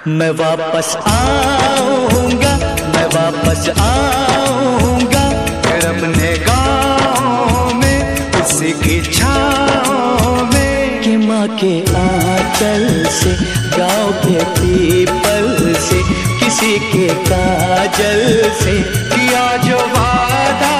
मैं वापस आऊंगा, मैं वापस आऊंगा, फिर अपने गाँव में उसी की छाँव में। कि माँ के आंचल से, गाँव के पीपल से, किसी के काजल से किया जो वादा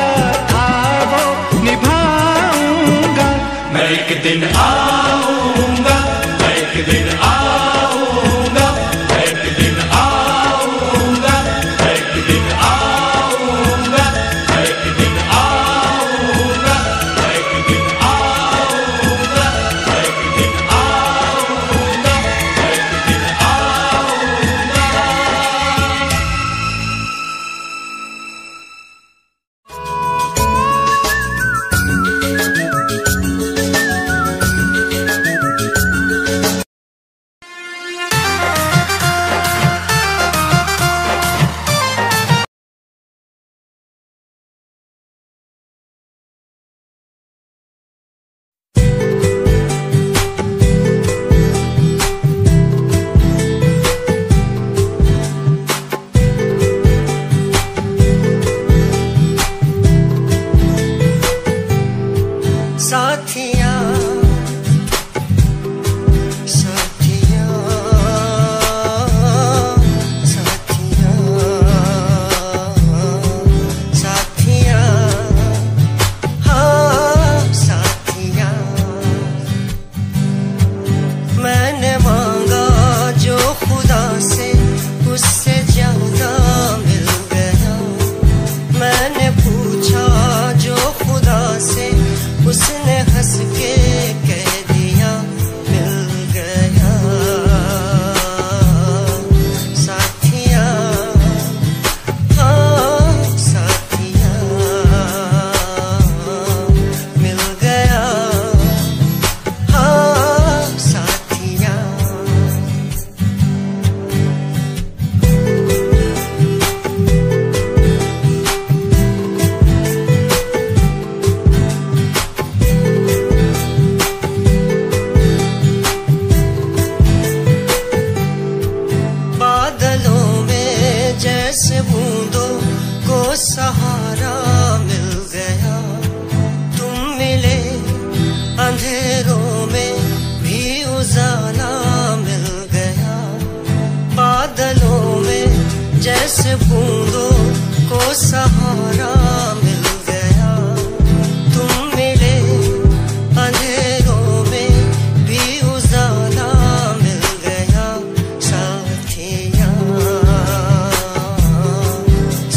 था वो निभाऊंगा। मैं एक दिन आऊंगा, मैं एक दिन आऊंगा, मैं एक दिन आऊंगा, मैं एक दिन आऊंगा, मैं एक दिन आऊंगा, मैं एक दिन आऊंगा, मैं एक दिन आऊंगा, मैं एक दिन आऊंगा। साथिया साथिया साथिया साथिया हाँ साथिया। मैंने मांगा जो खुदा से उससे ज्यादा मिल गया। मैंने पूछा जो खुदा से उसने हंस के कह दिया मिल गया। साथिया हाँ साथिया मिल गया। हाँ साथिया बादलों में जैसे बूंदों को सहारा मिल गया। तुम मिले अंधेरों में भी उजाला मिल गया। बादलों में जैसे बूंदों को सहारा मिल गया। तुम मिले अंधेरों में भी उजाला मिल गया। साथिया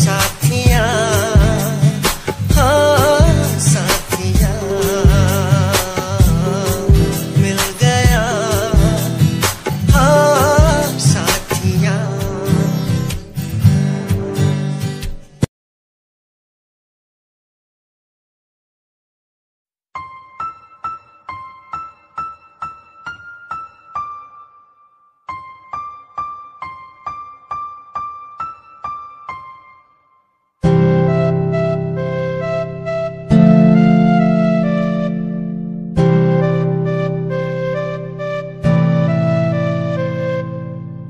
साथिया हाँ साथिया मिल गया। हाँ साथिया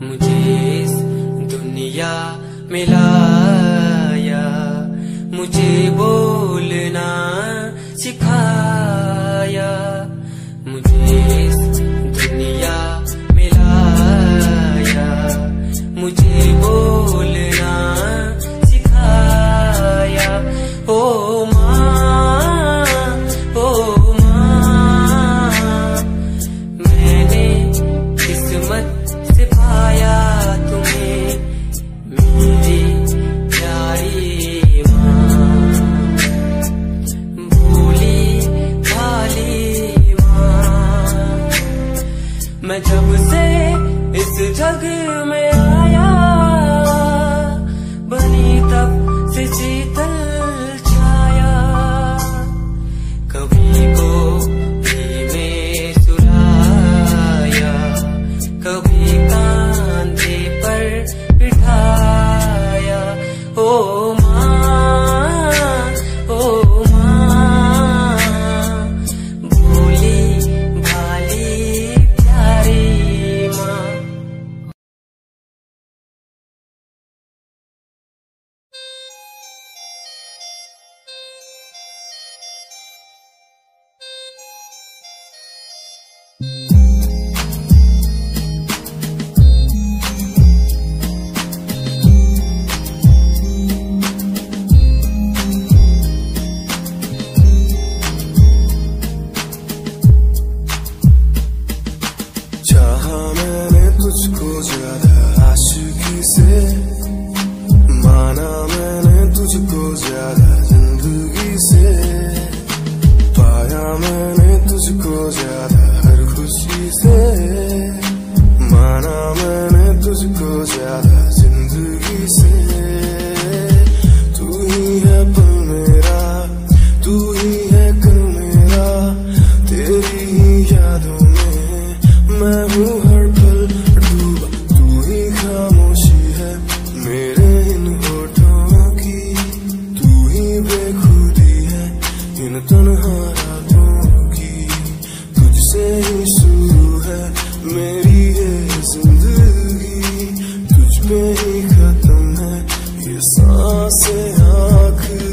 मुझे इस दुनिया में लाया, मुझे बोलना सिखाया। मुझे इस दुनिया में लाया, मुझे बोलना सिखाया। ओ माँ, ओ माँ, मैंने किस्मत से पाया तुम्हें मेरी प्यारी माँ। भोली भाली माँ, मैं जब से इस जग में आया, बनी तब से शीतल छाया। कभी गोदी में सुलाया, कभी कांधे पर बिठाया। ओ ज्यादा आशिकी से, माना मैंने तुझको ज्यादा जिंदगी से, पाया मैंने तुझको ज्यादा हर खुशी से, माना मैंने तुझको ज्यादा जिंदगी से। तू ही है पल मेरा, तू ही है कल मेरा, तेरी ही यादों में मैं हूँ हर पल डूबा। तू ही खामोशी है मेरे इन होठों की, तू ही बेखुदी है इन तन्हा रातों की। तुझसे ही शुरू है मेरी ये जिंदगी, तुझ पे ही खत्म है ये सांसें आखिरी।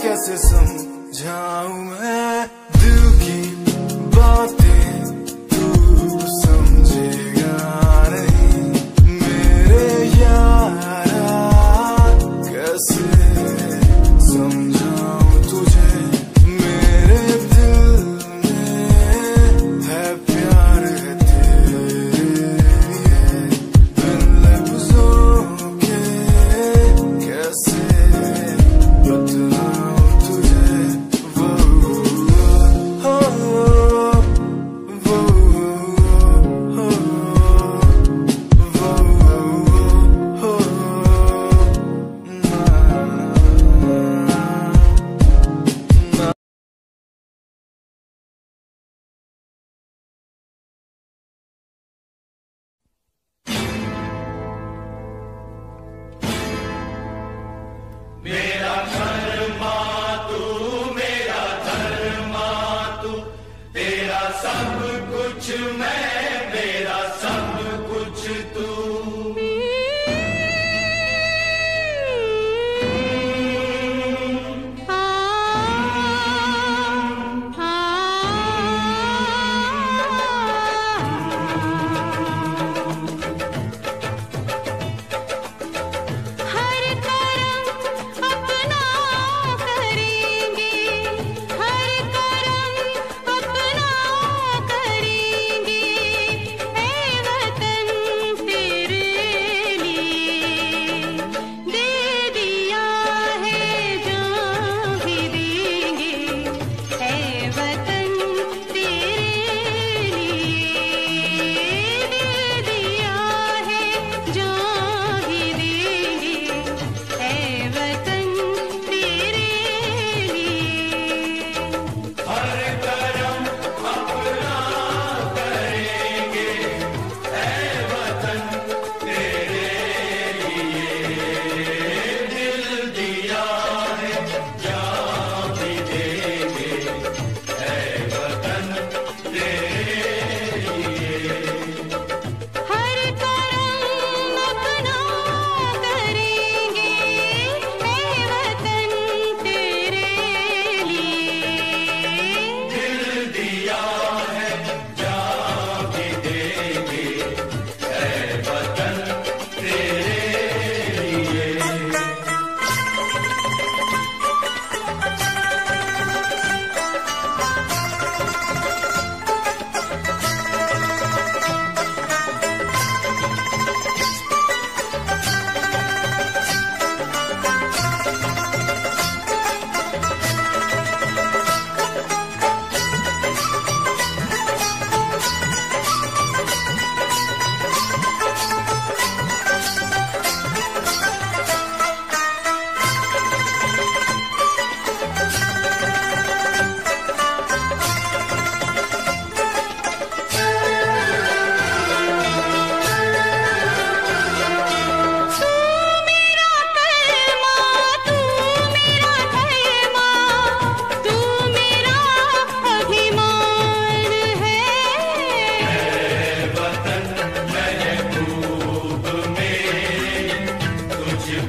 कैसे समझाऊं मैं दिल की बातें, तू समझेगा नहीं मेरे यारा। कैसे समझाऊं तुझे, मेरे दिल में है प्यार है तेरे लिए, बिन लफ्जों के कैसे बतलाऊं तुझे वो।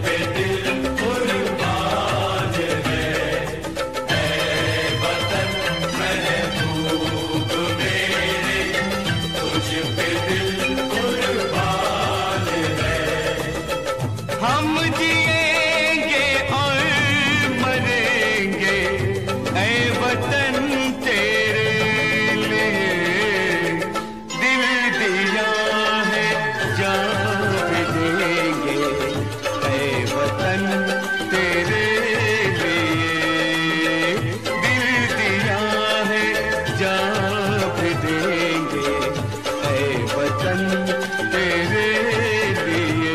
पे दिल कुर्बान है वतन महबूब मेरे, तुझ पे दिल कुर्बान है। हम जिएंगे और मरेंगे ऐ वतन तेरे लिए, दिल दिया है जान भी देंगे ऐ वतन तेरे लिए, दिल दिया है जान भी देंगे ऐ वतन तेरे लिए।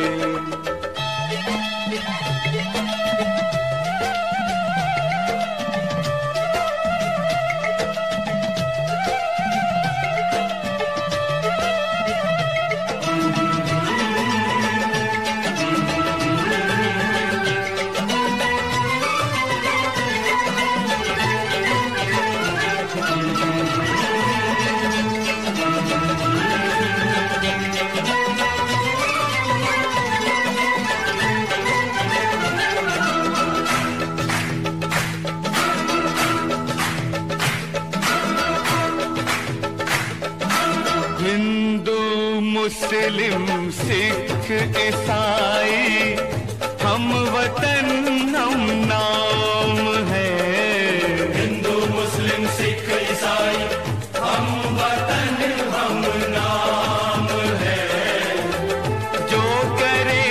हिंदू मुस्लिम सिख ईसाई हम वतन हम नाम है। हिंदू मुस्लिम सिख ईसाई हम वतन हम नाम है। जो करे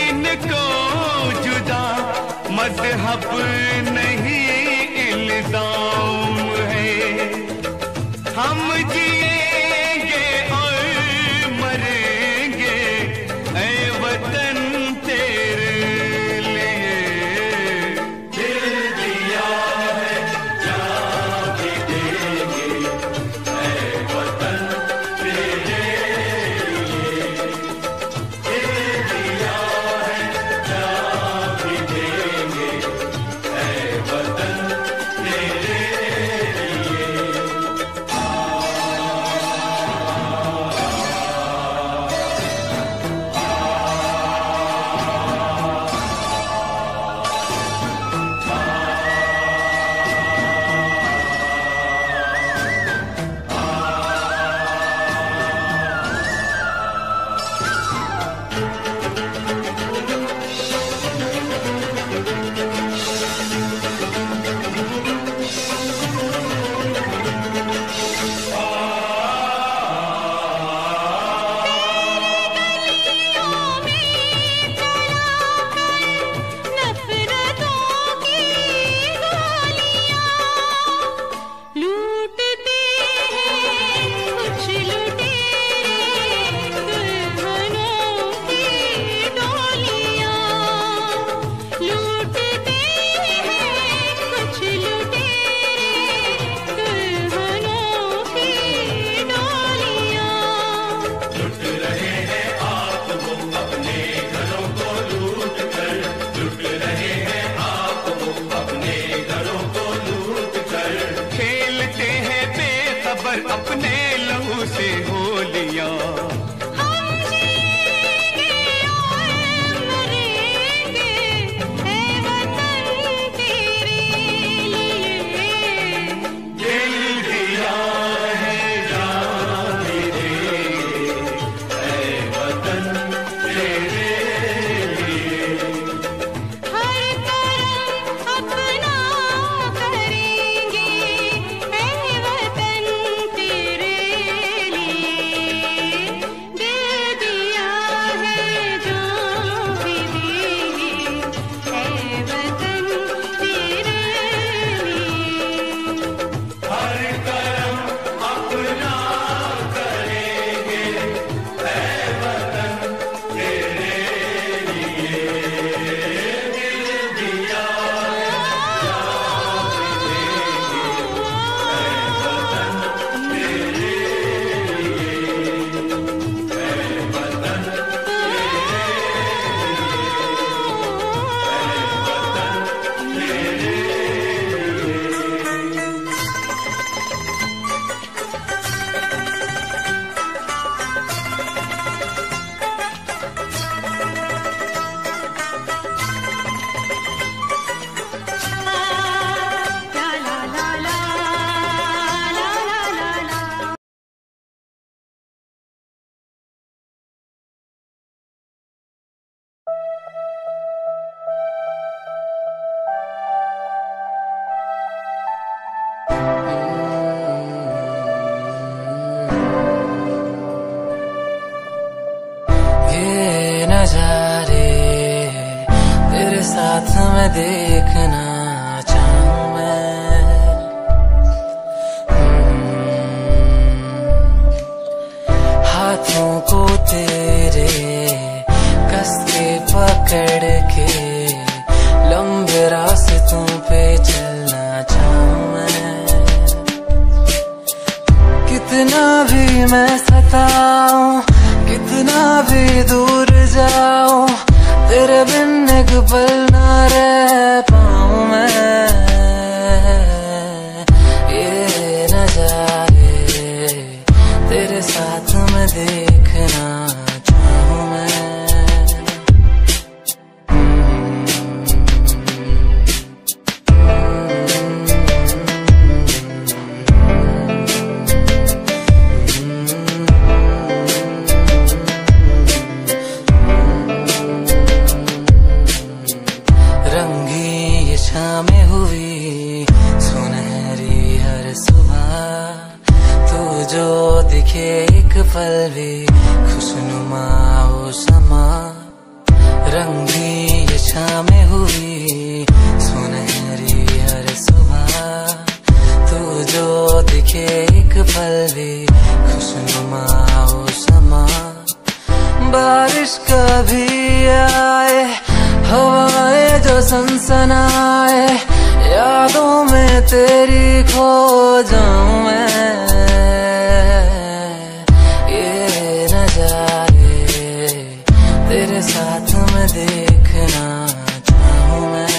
इनको जुदा मजहब नहीं इल्जाम है। हम जिएंगे और मरेंगे ऐ वतन तेरे लिए, दिल दिया है जान भी देंगे ऐ वतन तेरे लिए, दिल दिया है जान भी देंगे ऐ साथ में देखना चाहूं मैं। हाथों को तेरे कस के पकड़ के लंबे रास्तों पे चलना चाहूं मैं। कितना भी मैं सताऊं, कितना भी दूर जाऊं, तेरे बिन एक पल ना रह पाऊं मैं। ये नजारे तेरे साथ में देखना चाहूं मैं। शामें हुई सुनहरी हर सुबह, तू जो दिखे एक पल भी खुशनुमा हो समा। रंगी ये शामें हुई सुनहरी हर सुबह, तू जो दिखे एक पल भी खुशनुमा हो समा। बारिश कभी आए, हवाएं जो सनसनाए, यादों में तेरी खो जाऊं मैं। ये नजारे तेरे साथ में देखना चाहूं मैं।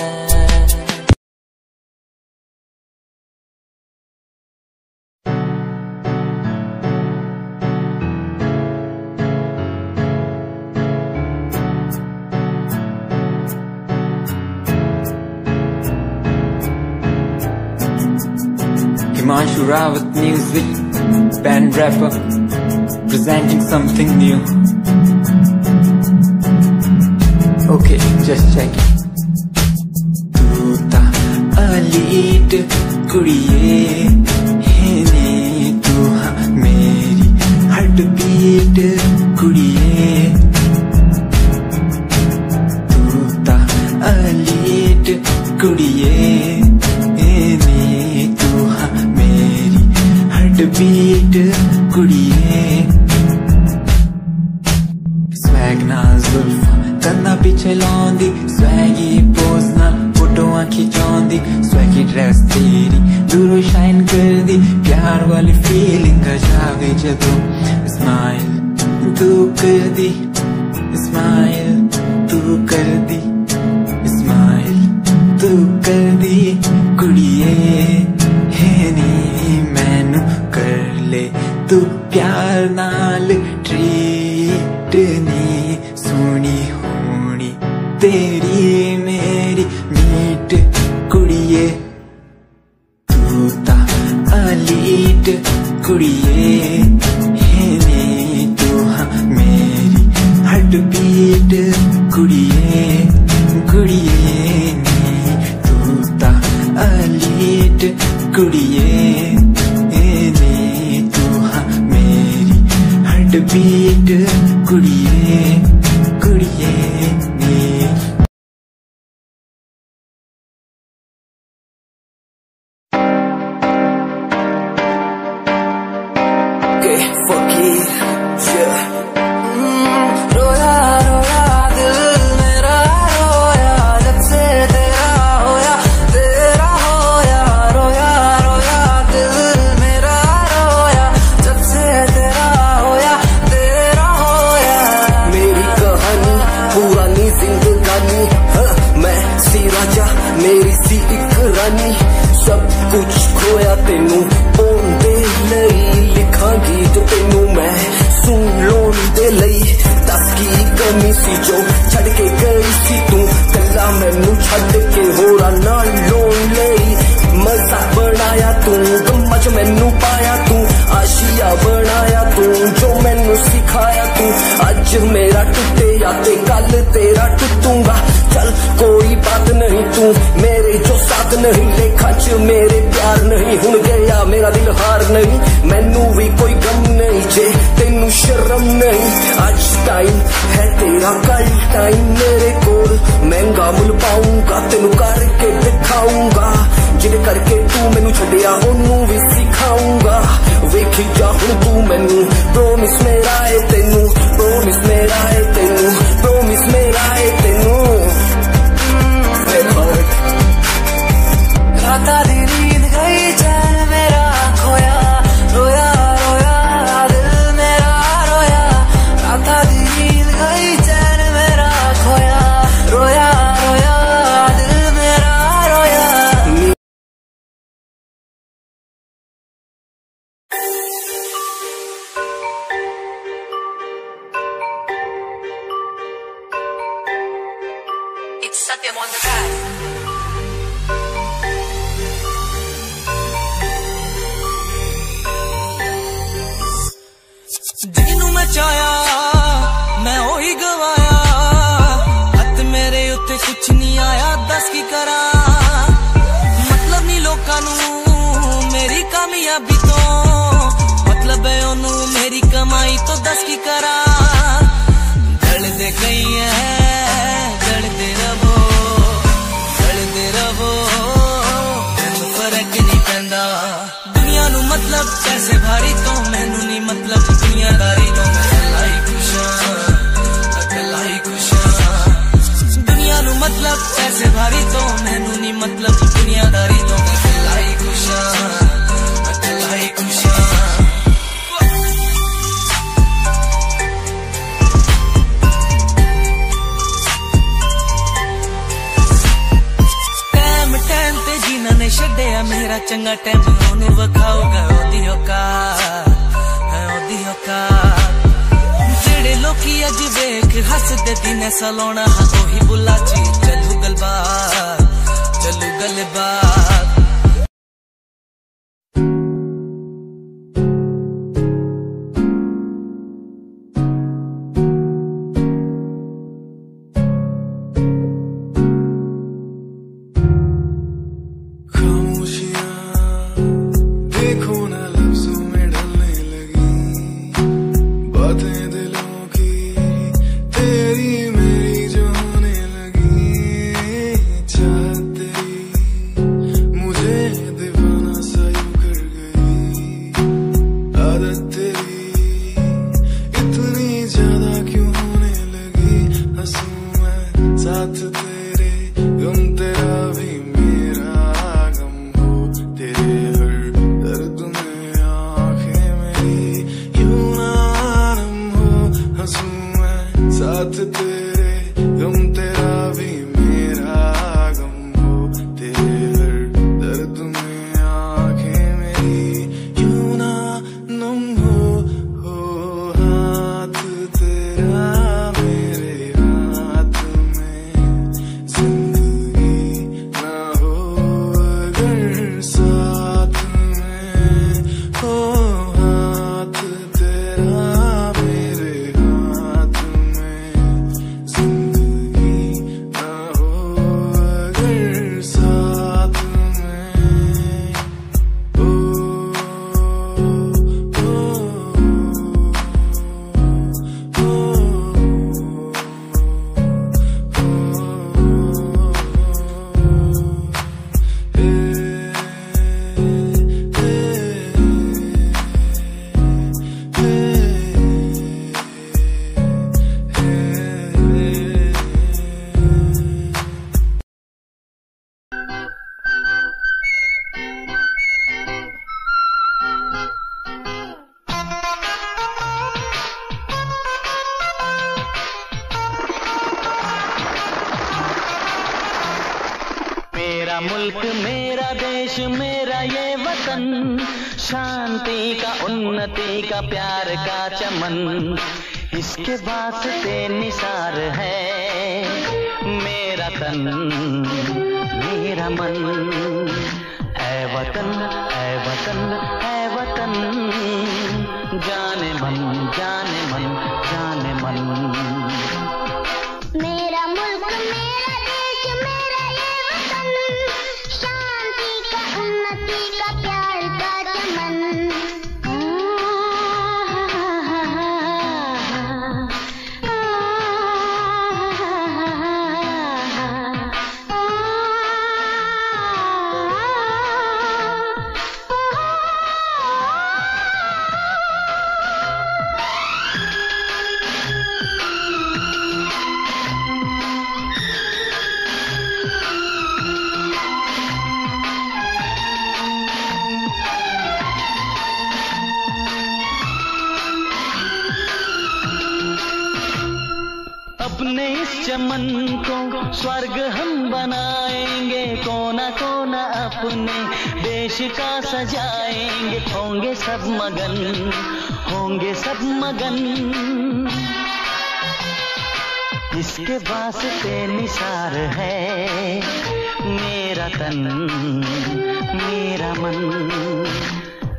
Himanshu Rawat music, band rapper, presenting something new. Okay, just check it. Tu ta alit kudiye, hene tu ha meri heartbeat kudiye. Tu ta alit kudiye, hene tu ha meri heartbeat kudiye. Swag na zulfa kanna piche laundi, swaggy pose na फोटोआं खिंचाउंदी, swaggy dress तेरी दूरों shine कर दी। प्यार वाली feeling आ जावे जदों smile तू कर दी, smile तू कर दी, smile तू कर दी कुड़िए। है नी मैनू कर ले तू प्यार नाल ट्रीट नी, सोनी होनी तेरी मेरी मीट कुड़िए। तू ता अलीट कुड़िए, है नी तू हाँ मेरी हार्टबीट कुड़िए। कुड़िए नी तू ता अलीट कुड़िए, है नी तू हाँ मेरी हार्टबीट कुड़िए। कुड़िए नी रोया रोया दिल मेरा रोया, जब से तेरा होया तेरा होया। रोया रोया दिल मेरा रोया, जब से तेरा होया तेरा होया। मेरी कहानी पुरानी जिंदगानी, मैं सी राजा मेरी सी एक रानी। सब कुछ खोया तेनू पाउण दे लई, लिखा गीत तेनू मैं सुन लोन दे लई। दस की कमी सी जो छड़ के गई सी तू, कला मैनू छड़ के होरा नाल लोन लई। मजा बनाया तू, गम्मा च मैनू पाया तू, आशिया बनाया तू, जो मैनू सिखाया तू। अज मेरा टुटे या ते कल तेरा टुटूंगा, चल कोई बात नहीं, तू मेरे जो साथ नहीं, लेखा च मेरे प्यार नहीं, हुण गया मेरा दिल हार नहीं, मैनू भी कोई गम नहीं जे तेनू शर्म नहीं। आज टाइम है तेरा, कल टाइम मेरे कोल, महंगा मुल पाऊंगा तेनू करके दिखाऊंगा, जिद करके तू मैनू छड्डिया ओनू भी सिखाऊंगा। वेखी जा हुण तू मैनू, प्रोमिस मेरा है तेनू, प्रोमिस मेरा है तेनू, प्रोमिस मेरा है तेनू। राता दी नींद गई, चैन मेरा खोया, रोया रोया दिल मेरा रोया। राता दी नींद गई, चैन मेरा खोया, रोया रोया दिल मेरा रोया। It's Satyam on the track. ਜਿਹਨੂੰ ਮੈਂ ਚਾਹਿਆ ਮੈਂ ਉਹੀ ਗਵਾਇਆ, ਹੱਥ ਮੇਰੇ ਉੱਤੇ ਕੁਛ ਨਹੀਂ ਆਇਆ, ਦੱਸ ਕੀ ਕਰਾਂ। ਮਤਲਬ ਨਹੀਂ ਲੋਕਾਂ ਨੂੰ ਮੇਰੀ ਕਾਮਯਾਬੀ ਤੋਂ, ਮਤਲਬ ਹੈ ਉਹਨੂੰ ਮੇਰੀ ਕਮਾਈ ਤੋਂ, ਦੱਸ ਕੀ ਕਰਾਂ। ਜਲਦੇ ਗਈ ਐ ਜਲਦੇ ਰਵੋ, ਜਲਦੇ ਰਵੋ, ਮੈਨੂੰ ਫਰਕ ਨਹੀਂ ਪੈਂਦਾ। ਦੁਨੀਆ ਨੂੰ ਮਤਲਬ ਪੈਸੇ ਭਾਰੀ ਤੋਂ, ਮੈਨੂੰ ਨਹੀਂ ਮਤਲਬ ਦੁਨੀਆਦਾਰੀ ਤੋਂ। ਮੈਂ ਇਕੱਲਾ ਹੀ ਖੁਸ਼ ਹਾਂ, ਇਕੱਲਾ ਹੀ ਖੁਸ਼ ਹਾਂ। ਦੁਨੀਆ ਨੂੰ ਮਤਲਬ ਪੈਸੇ ਭਾਰੀ ਤੋਂ, ਮੈਨੂੰ ਨਹੀਂ ਮਤਲਬ ਦੁਨੀਆਦਾਰੀ ਤੋਂ। ਮੈਂ ਇਕੱਲਾ ਹੀ ਖੁਸ਼ ਹਾਂ, ਇਕੱਲਾ ਹੀ ਖੁਸ਼ ਹਾਂ। ਟਾਈਮ ਤੇ ਜਿਨ੍ਹਾਂ ਨੇ ਛੱਡਿਆ ਮੇਰਾ ਚੰਗਾ ਟਾਈਮ, ਉਹਨੂੰ ਵਿਖਾਊਗਾ ਉਹਦੀ ਔਕਾਤ, ਉਹਦੀ ਔਕਾਤ। ਜਿਹੜੇ ਲੋਕੀ ਅੱਜ ਵੇਖ ਹੱਸਦੇ ਦਿਨੇ ਸਲਾਉਣਾ, ਉਹੀ ਬੁੱਲਾ ਚ ਚੱਲੂ ਗੱਲਬਾਤ, ਚੱਲੂ ਗੱਲਬਾਤ। मेरा मुल्क मेरा देश मेरा ये वतन, शांति का उन्नति का प्यार का चमन, इसके वास्ते निसार है मेरा तन मेरा मन। ऐ वतन ऐ वतन ऐ वतन, जाने मन जाने मन जाने मन। मेरा मुल्क मेरा देश स्वर्ग हम बनाएंगे, कोना कोना अपने देश का सजाएंगे। होंगे सब मगन, होंगे सब मगन। इसके वास्ते निसार है मेरा तन मेरा मन।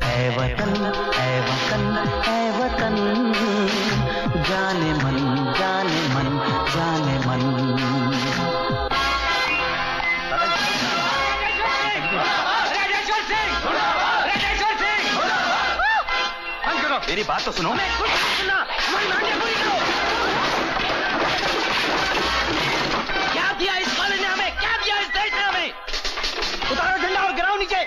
ऐ वतन ऐ वतन ऐ वतन, जाने मन जाने मन जाने मन। मेरी बात तो सुनो। क्या दिया इस कॉलेज ने हमें, क्या दिया इस देश ने हमें? उतारो झंडा और गिराओ नीचे।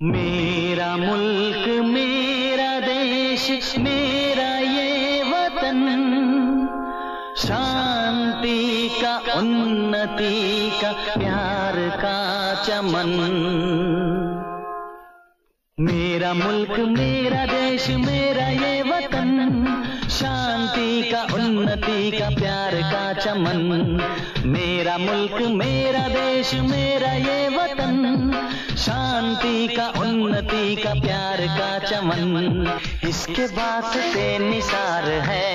मेरा मुल्क मेरा देश मेरा ये वतन, शांति का उन्नति का प्यार का चमन। मेरा मुल्क मेरा देश मेरा ये वतन, शांति का उन्नति का प्यार का चमन। मेरा मुल्क मेरा देश मेरा ये वतन, शांति का उन्नति का प्यार का चमन। इसके वास्ते निसार है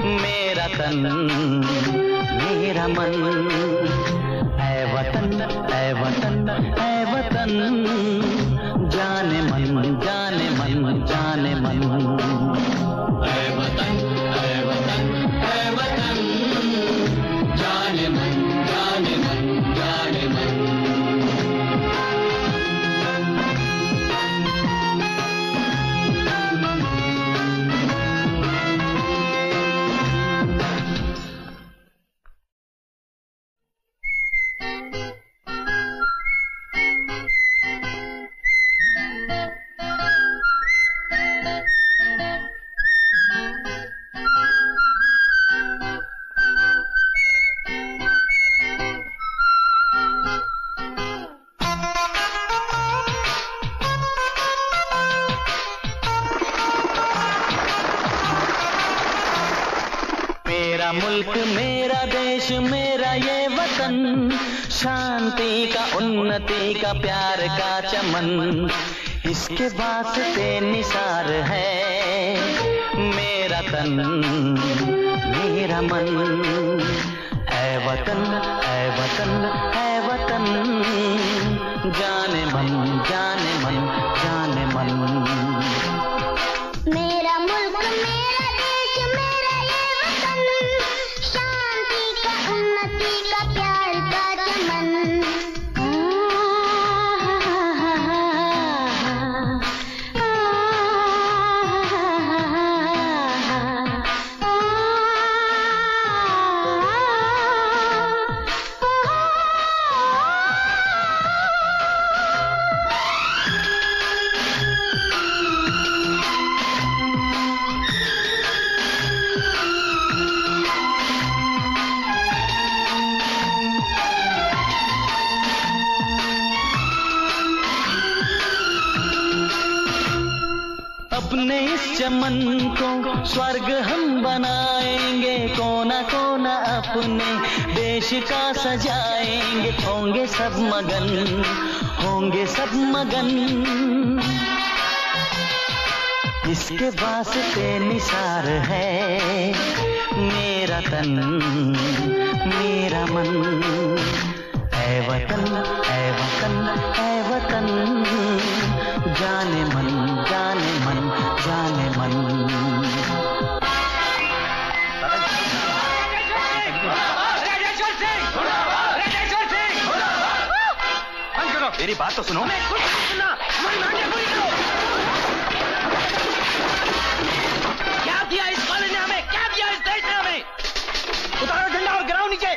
मेरा तन मेरा मन। ऐ वतन ऐ वतन ऐ वतन, जाने मन जाने मन जाने मन। ऐ वतन ऐ वतन ऐ वतन, जाने मन जाने मन जाने मन। मेरा मुल्क मेरा देश मेरा ये वतन, शांति का उन्नति का प्यार का चमन। इसके वास्ते निसार है मेरा तन मेरा मन। ऐ वतन ऐ वतन ऐ वतन, जाने मन जाने मन जाने मन। मेरा मुल्क मेरा देश मेरा ये वतन, शांति का उन्नति का प्यार का चमन। इस चमन को स्वर्ग हम बनाएंगे, कोना कोना अपने देश का सजाएंगे। होंगे सब मगन, होंगे सब मगन, इसके वास्ते निसार है मेरा तन मेरा मन। ऐ वतन ऐ वतन ऐ वतन, जाने मन जाने मन जाने मन। मेरी बात तो सुनो। क्या दिया इस कॉलेज ने हमें, क्या दिया इस देश ने हमें? उतारो झंडा और गिराओ नीचे।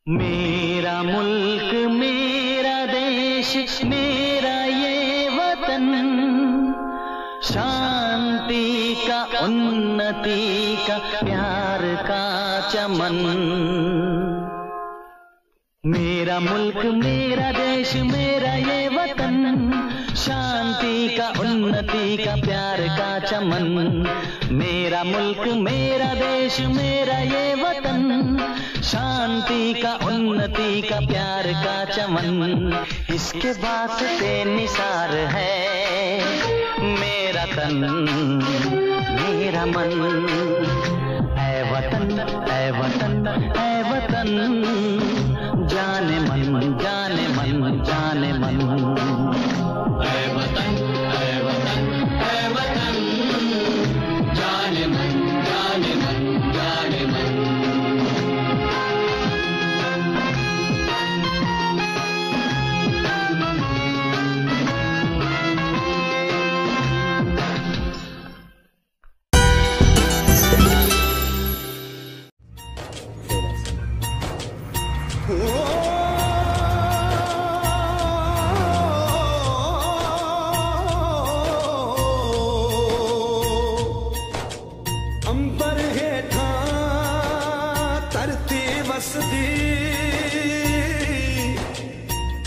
मेरा मुल्क मेरा देश मेरा ये वतन, शांति का उन्नति का प्यार का चमन। मेरा मुल्क मेरा देश मेरा ये वतन, शांति का उन्नति का प्यार का चमन। मेरा मुल्क मेरा देश मेरा ये वतन, शांति का उन्नति का प्यार का चमन। इसके वास्ते निसार है मेरा तन मेरा मन। ऐ वतन ऐ वतन ऐ वतन, जाने मन जाने मन जाने मन। ऐ वतन ऐ वतन ऐ वतन, जाने मन जाने मन जाने मन। अंबर हेठा धरती वसदी,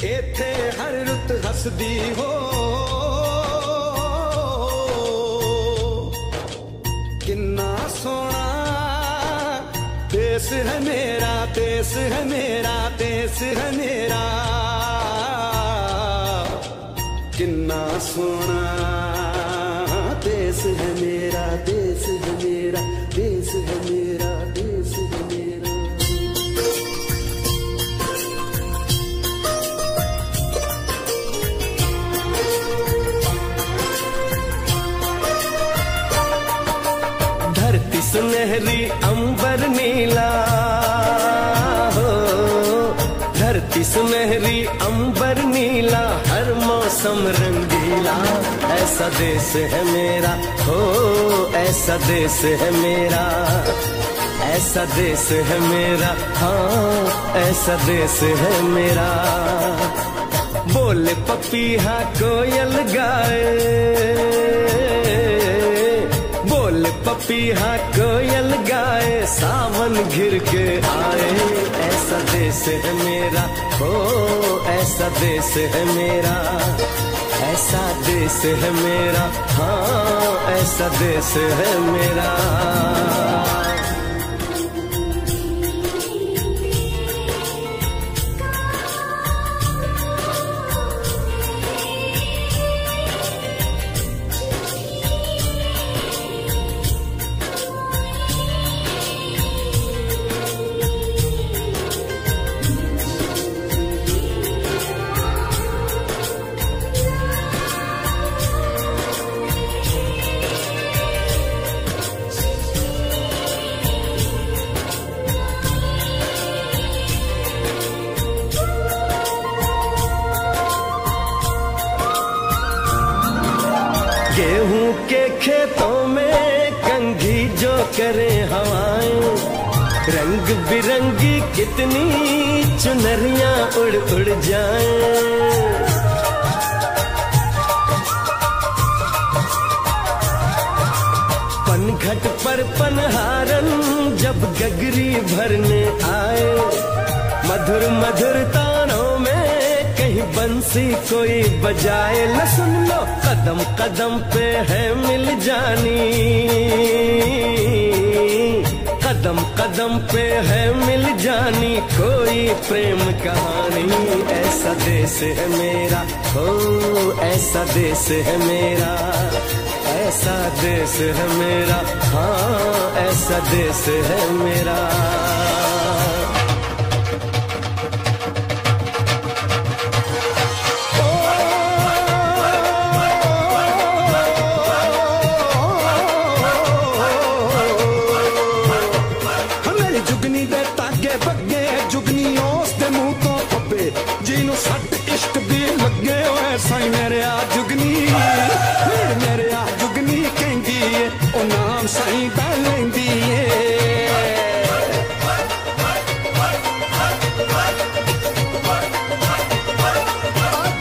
एथे हर रुत हसदी हो। किन्ना सोना देश है मेरा, देश है मेरा, देश है मेरा। किन्ना सोना देश है मेरा, देश है मेरा, देश है मेरा, देश है मेरा। धरती सुनहरी अंबर नीला हो, धरती सुनहरी अंबर नीला, हर मौसम रंगीला। ऐसा देश है मेरा हो, ऐसा देश है मेरा, ऐसा देश है मेरा, हाँ ऐसा देश है मेरा। बोले पपीहा कोयल गाए, बोले पपीहा कोयल गाए, सावन घिर के आए। ऐसा देश है मेरा, ओ ऐसा देश है मेरा, ऐसा देश है मेरा, हाँ ऐसा देश है मेरा। गेहूं के खेतों में कंघी जो करे हवाएं, रंग बिरंगी कितनी चुनरियां उड़ उड़ जाएं। पनघट पर पनहारन जब गगरी भरने आए, मधुर मधुर तानों में कहीं बंसी कोई बजाए। न सुन लो कदम कदम पे है मिल जानी, कदम कदम पे है मिल जानी कोई प्रेम कहानी। ऐसा देश है मेरा, ओ ऐसा देश है मेरा, ऐसा देश है मेरा, हाँ ऐसा देश है मेरा। साईं मेरे आ जुगनी, मेरे आ जुगनी कहंदी है, ओ नाम साईं दा लैंदी है।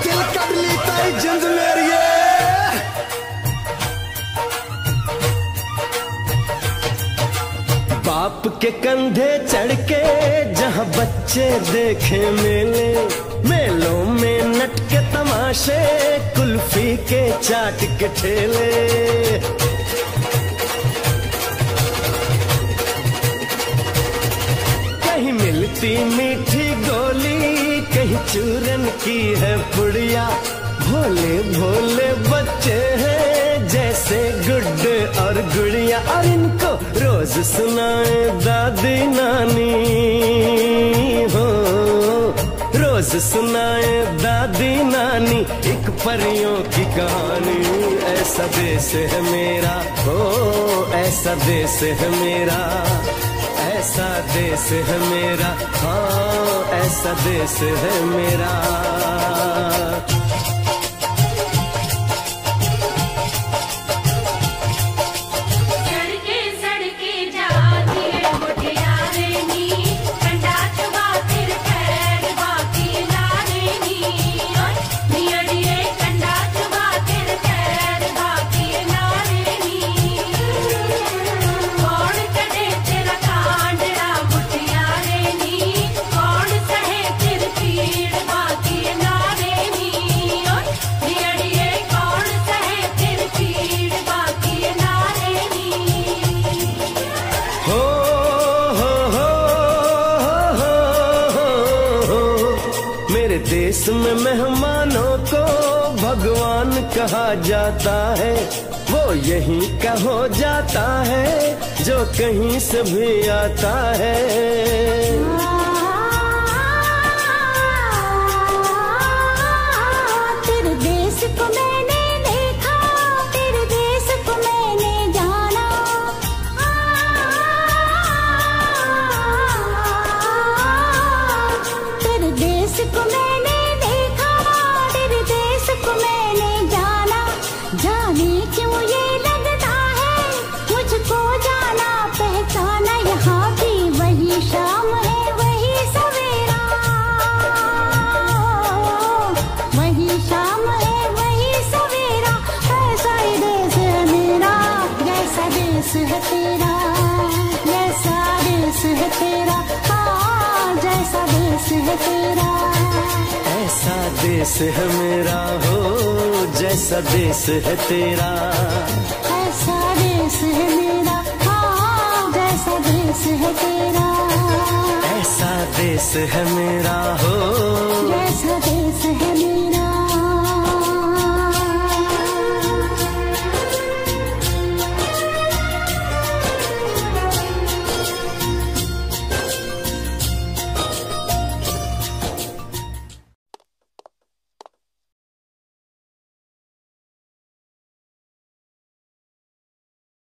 दिल कट ली ताई जिंद मेरी बाप के कंधे चढ़ के जहाँ बच्चे देखे मेले, मेलों में नट के तमाशे, कुल्फी के चाट के ठेले। कहीं मिलती मीठी गोली, कहीं चूरन की है पुड़िया। भोले भोले बच्चे हैं जैसे गुड्डे और गुड़िया, और इनको रोज सुनाए दादी नानी हो, रोज सुनाए दादी नानी एक परियों की कहानी। ऐसा देश है मेरा, ओ ऐसा देश है मेरा, ऐसा देश है मेरा, हाँ ऐसा देश है मेरा। देश में मेहमानों को भगवान कहा जाता है, वो यहीं का हो जाता है जो कहीं से भी आता है। तेरे देश को मैंने देखा, तेरे देश को मैंने जाना, तेरे देश को मैंने देखा, तेरे देश को मैंने जाना। जाने क्यों ये लगता है मुझको जाना पहचाना, यहाँ भी वही शाम है वही देश है तेरा, जैसा देश है तेरा, हाँ जैसा देश है तेरा। ऐसा देश है मेरा हो जैसा देश है तेरा, ऐसा देश है मेरा, हाँ जैसा देश है तेरा। ऐसा देश है मेरा हो जैसा देश है मेरा।